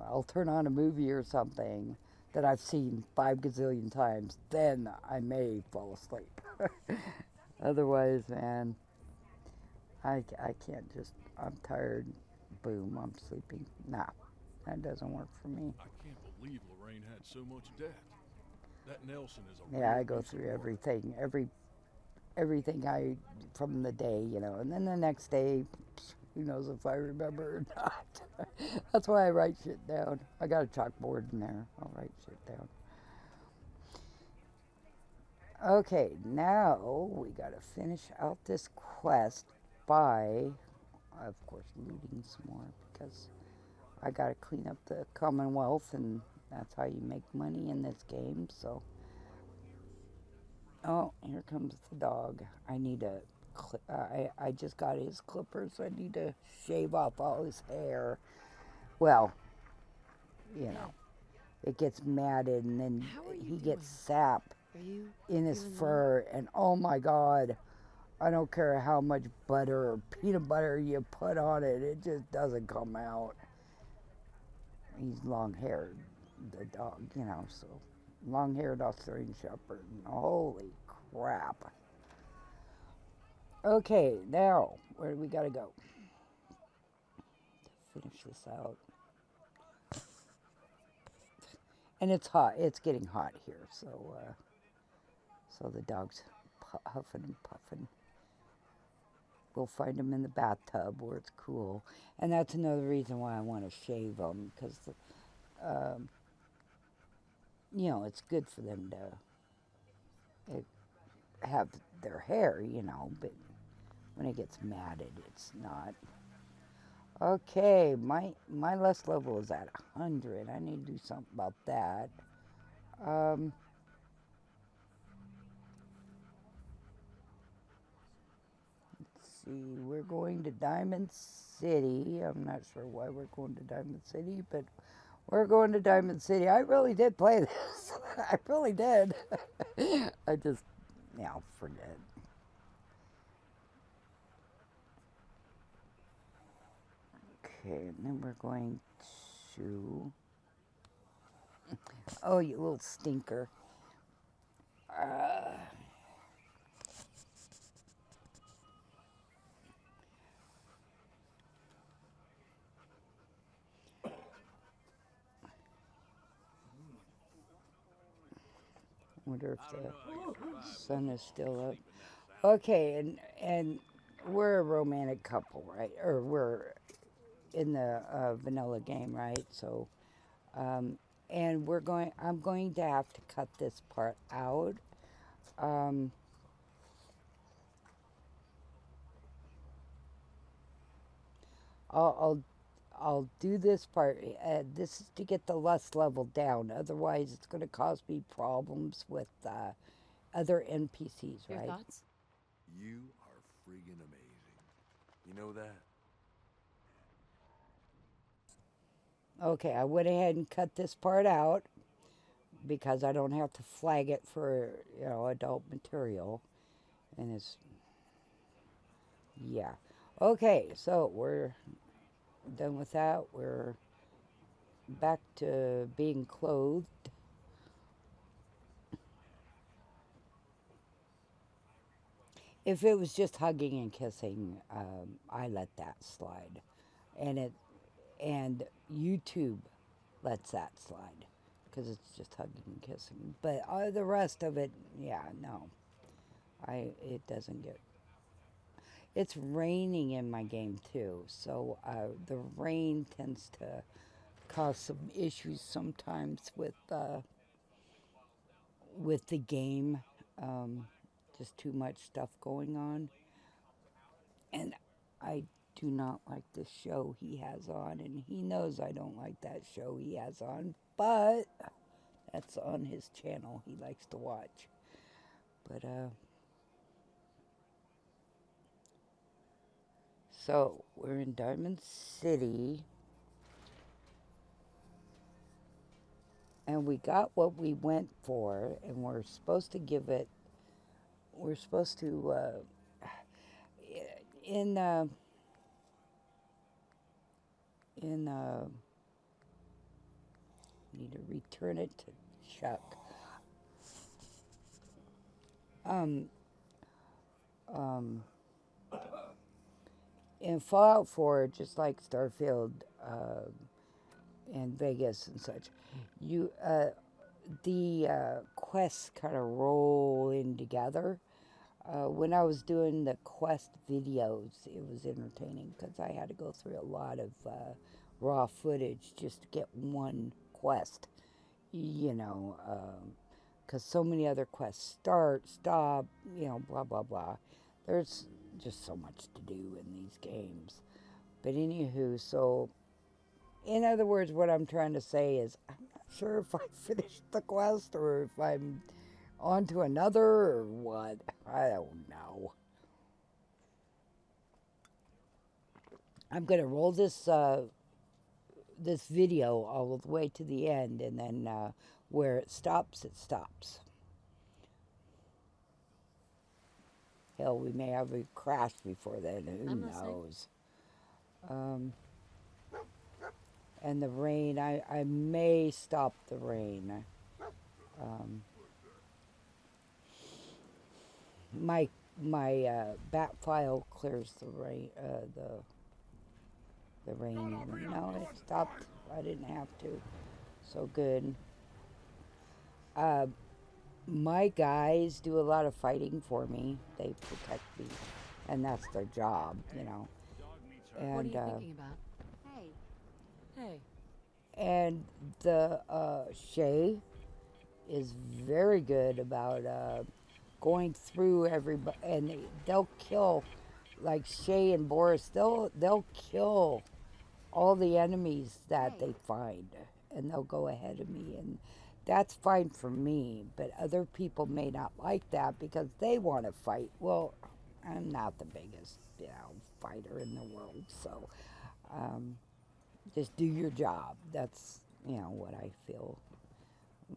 I'll turn on a movie or something that I've seen 5 gazillion times. Then I may fall asleep. Otherwise, man, I can't just, I'm tired, boom, I'm sleeping. Nah, that doesn't work for me. I can't believe Lorraine had so much debt. That Nelson is a Yeah, real I go piece of through work. everything I from the day, and then the next day, who knows if I remember or not. That's why I write shit down. I got a chalkboard in there. I'll write shit down. Okay, now we gotta finish out this quest by, of course, looting some more, because I gotta clean up the Commonwealth, and that's how you make money in this game. So, oh, here comes the dog. I need to. I just got his clippers. I need to shave off all his hair. Well, it gets matted, and then he gets sap in his fur, and oh my God, I don't care how much butter or peanut butter you put on it, it just doesn't come out. He's long-haired, the dog, so long-haired Australian Shepherd. Holy crap. Okay, now, where do we gotta go to finish this out? And it's hot. It's getting hot here, so the dog's huffing and puffing. We'll find them in the bathtub where it's cool, and that's another reason why I want to shave them, because it's good for them to have their hair, but when it gets matted, it's not. Okay, my lust level is at 100. I need to do something about that. Let's see, we're going to Diamond City. I'm not sure why we're going to Diamond City, but we're going to Diamond City. I really did play this. I really did. I just, forget. Okay, and then we're going to... Oh, you little stinker. Wonder if the sun is still up. Okay, and we're a romantic couple, right? Or we're in the vanilla game, right? So, and I'm going to have to cut this part out. Um, I'll, I'll I'll do this part. This is to get the lust level down. Otherwise, it's going to cause me problems with other NPCs, Your right? thoughts? You are friggin' amazing. You know that? Okay, I went ahead and cut this part out because I don't have to flag it for, adult material. And it's, yeah. Okay, so we're done with that. We're back to being clothed. If it was just hugging and kissing, I let that slide, and YouTube lets that slide because it's just hugging and kissing. But the rest of it, yeah, no, it doesn't get. It's raining in my game too, so the rain tends to cause some issues sometimes with the game. Just too much stuff going on. And I do not like the show he has on, and he knows I don't like that show he has on, but that's on his channel he likes to watch. But, so we're in Diamond City, and we got what we went for, and we're supposed to give it, we're supposed to, in, in, need to return it to Chuck. Um, um, in Fallout 4, just like Starfield and Vegas and such, you the quests kind of roll in together. When I was doing the quest videos, it was entertaining because I had to go through a lot of raw footage just to get one quest, you know, because so many other quests start, stop, blah, blah, blah. There's just so much to do in these games. But anywho, so in other words, what I'm trying to say is I'm not sure if I finished the quest or if I'm on to another or what. I don't know. I'm going to roll this video all the way to the end, and then where it stops, it stops. Hell, we may have a crash before then. Who knows? And the rain, I may stop the rain. My bat file clears the rain. The rain. No, it stopped. I didn't have to. So good. My guys do a lot of fighting for me. They protect me, and that's their job, And, What are you thinking about? Hey. Hey. And the Shay is very good about going through everybody, and they'll kill, like Shay and Boris. They'll kill all the enemies that they find, and they'll go ahead of me, and that's fine for me. But other people may not like that because they want to fight. Well, I'm not the biggest, fighter in the world, so just do your job. That's what I feel.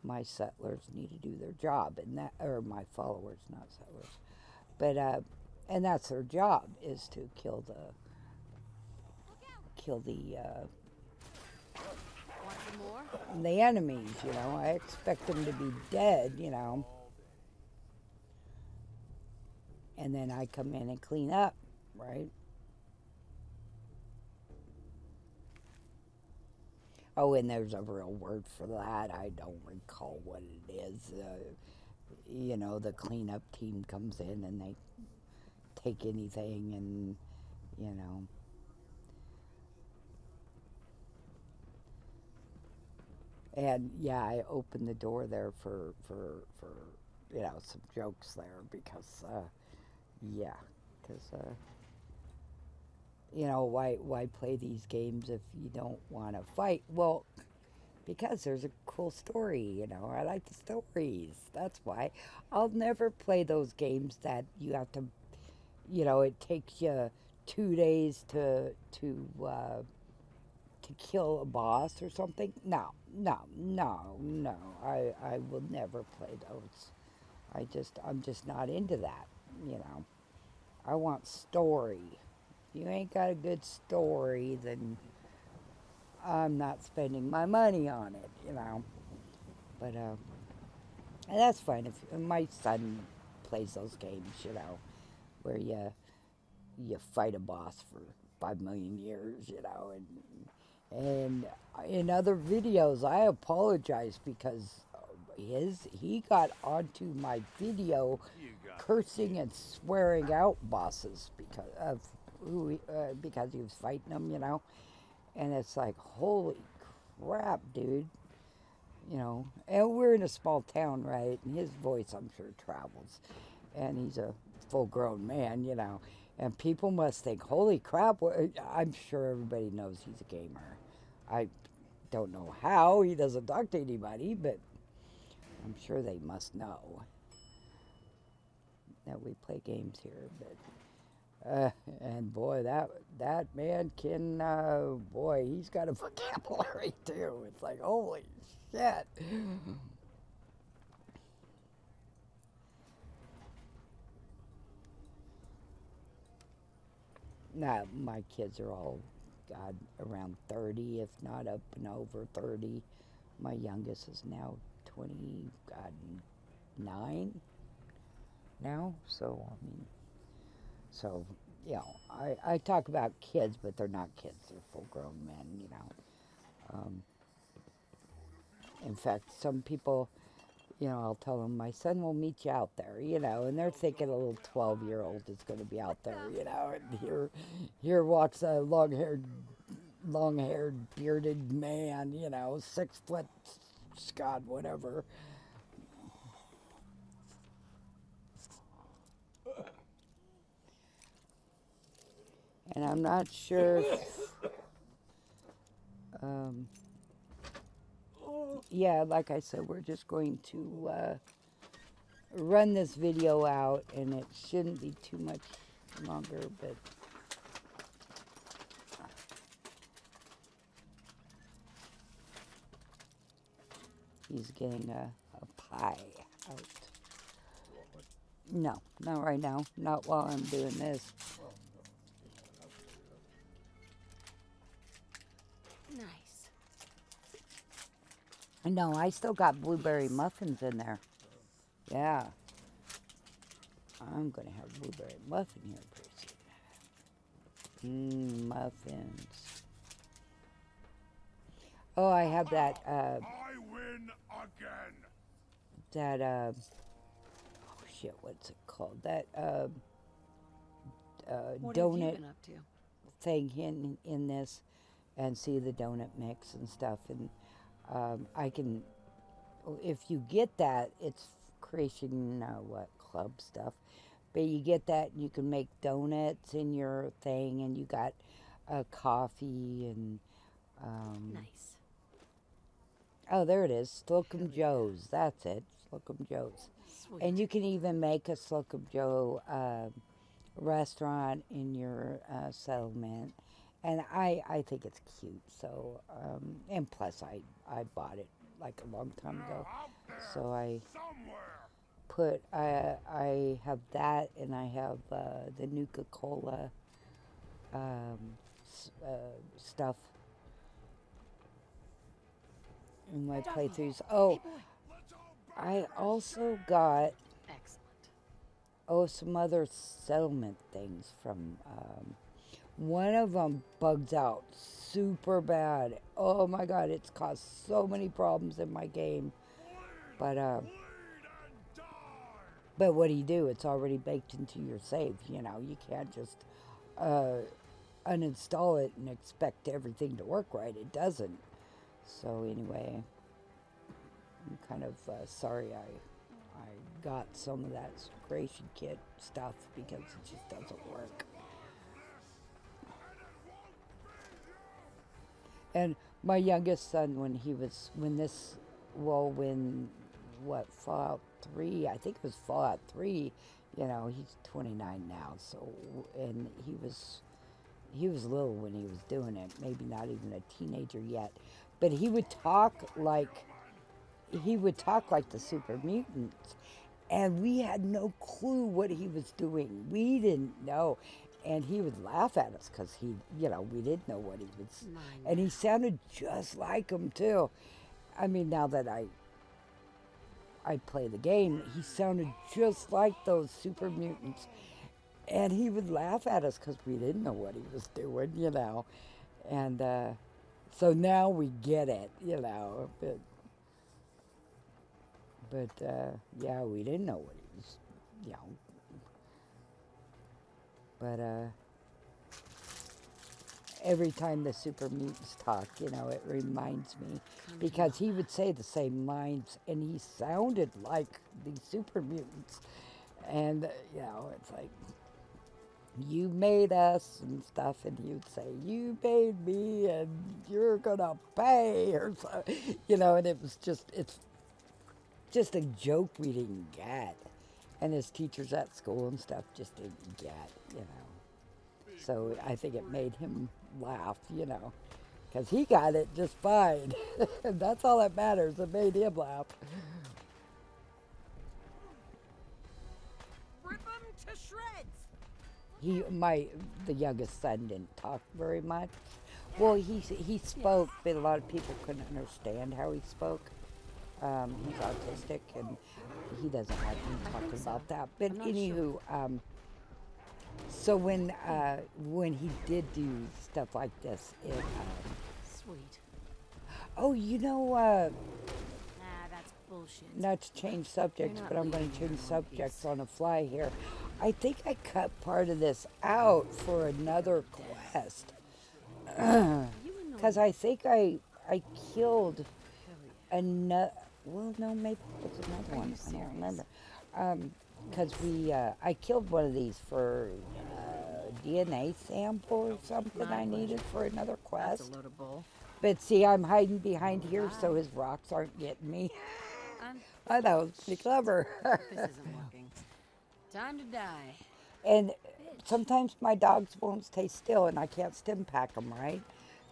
My settlers need to do their job, and that, or my followers, not settlers, but and that's their job, is to kill the more? the enemies, you know. I expect them to be dead, you know. And then I come in and clean up, right? Oh, and there's a real word for that. I don't recall what it is. You know, the cleanup team comes in and they take anything and, you know. And yeah, I opened the door there for you know, some jokes there because, yeah, because, you know, why play these games if you don't want to fight? Well, because there's a cool story, you know. I like the stories. That's why. I'll never play those games that you have to, you know, it takes you 2 days to kill a boss or something. No, no, no, no. I will never play those. I'm just not into that, you know. I want story. If you ain't got a good story, then I'm not spending my money on it, you know. But and that's fine if my son plays those games, you know, where you fight a boss for 5 million years, you know, and in other videos I apologize because he got onto my video cursing and swearing out bosses because he was fighting them, you know, and it's like, holy crap, dude. You know, and we're in a small town, right? And his voice, I'm sure, travels. And he's a full grown man, you know. And people must think, holy crap, I'm sure everybody knows he's a gamer. I don't know how he doesn't talk to anybody, but I'm sure they must know that we play games here. But and boy, that man can, boy, he's got a vocabulary too. It's like, holy shit. Now, my kids are all, God, around 30, if not up and over 30. My youngest is now 20, God, 9 now. So, I mean, so, you know, I talk about kids, but they're not kids. They're full-grown men, you know. In fact, some people, you know, I'll tell them, my son will meet you out there, you know, and they're thinking a little 12-year-old is going to be out there, you know, and here walks a long-haired, bearded man, you know, 6 foot, God, whatever. And I'm not sure if, yeah, like I said, we're just going to run this video out, and it shouldn't be too much longer, but he's getting a pie out. No, not right now. Not while I'm doing this. Nice. No, I still got blueberry muffins in there. Yeah. I'm going to have blueberry muffin here pretty soon. Muffins. Oh, I have that, I win again. that, oh shit, what's it called? That, What have you donut been up to? thing in this, and see the donut mix and stuff. And I can, if you get that, it's creation, club stuff. But you get that, and you can make donuts in your thing, and you got coffee and. Nice. Oh, there it is. Slocum Joe's. That's it. Slocum Joe's. Sweet. And you can even make a Slocum Joe restaurant in your settlement. And I think it's cute. So, and plus I bought it like a long time ago. So I put, I have that, and I have the Nuka-Cola stuff. in my playthroughs. Oh, I also got Excellent. some other settlement things from. One of them bugs out super bad. Oh my god, it's caused so many problems in my game. But what do you do? It's already baked into your save. You know, you can't just uh, uninstall it and expect everything to work right. It doesn't. So anyway, I'm kind of sorry I got some of that creation kit stuff because it just doesn't work. And my youngest son, when Fallout 3, I think it was Fallout 3, you know, he's 29 now, so, and he was little when he was doing it, maybe not even a teenager yet, but he would talk like the super mutants, and we had no clue what he was doing. We didn't know. And he would laugh at us because we didn't know what he was. And he sounded just like him too. I mean, now that I play the game, he sounded just like those super mutants. And he would laugh at us because we didn't know what he was doing, you know. And so now we get it, you know. But yeah, we didn't know what he was, you know. But every time the super mutants talk, you know, it reminds me because he would say the same lines and he sounded like these super mutants. And, you know, it's like, you made us and stuff, and he would say, you made me and you're gonna pay, or something, you know, and it's just a joke we didn't get. And his teachers at school and stuff just didn't get, you know. So I think it made him laugh, you know, because he got it just fine. That's all that matters. It made him laugh. Rip them to shreds. The youngest son didn't talk very much. Well, he spoke, but a lot of people couldn't understand how he spoke. He's autistic, and he doesn't like me talking about that. But anywho, so when he did do stuff like this, Sweet. oh, you know, Nah, that's bullshit. not to change subjects, but I'm going to change subjects on the fly here. I think I cut part of this out for another quest. Because I think I killed another. Well, no, maybe it was another one. I don't remember. Because I killed one of these for DNA sample or something I needed for another quest. That's a load of bull. But see, I'm hiding behind here so his rocks aren't getting me. I thought it was pretty clever. This isn't working. Time to die. And sometimes my dogs won't stay still and I can't stim pack them, right?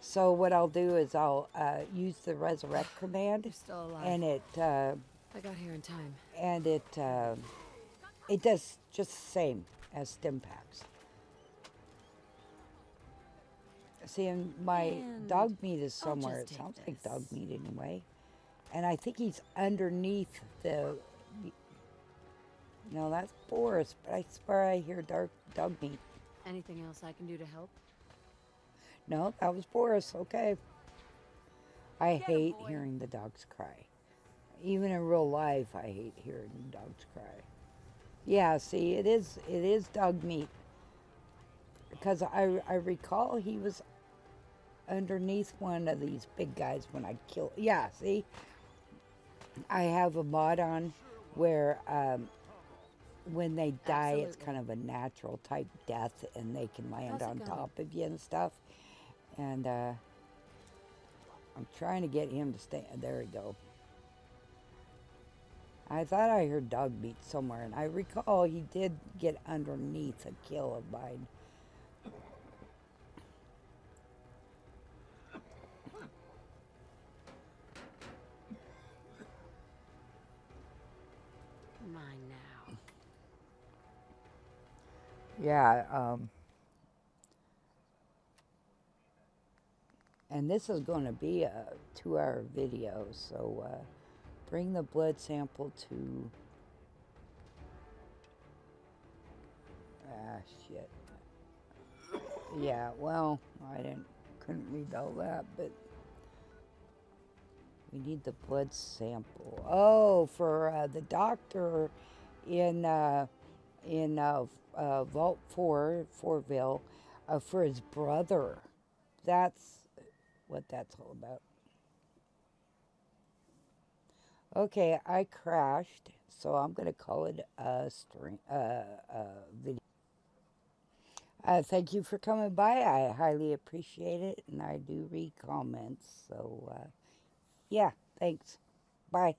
So what I'll do is I'll use the resurrect command, You're still alive. and it I got here in time. it does just the same as stim packs. See, and my And dog meat is I'll somewhere. just It take sounds like dog this. meat anyway, and I think he's underneath the. No, that's Boris, but I swear I hear dog meat. Anything else I can do to help? No, that was Boris. Okay. I Get 'em, hate boy. hearing the dogs cry. Even in real life, I hate hearing dogs cry. Yeah, see, it is dog meat. Because I recall he was underneath one of these big guys when I killed. Yeah, see, I have a mod on where when they die, it's Absolutely. kind of a natural type death, and they can land How's it on going? top of you and stuff. And I'm trying to get him to stay. There we go. I thought I heard dog meat somewhere, and I recall he did get underneath a kill of mine. Mine now. And this is going to be a 2-hour video, so bring the blood sample to... Ah, shit. Yeah, well, couldn't read all that, but we need the blood sample. Oh, for the doctor in Vault 4, Fortville, for his brother. That's what that's all about. Okay, I crashed, so I'm gonna call it a video. Thank you for coming by. I highly appreciate it, and I do read comments. So, yeah, thanks. Bye.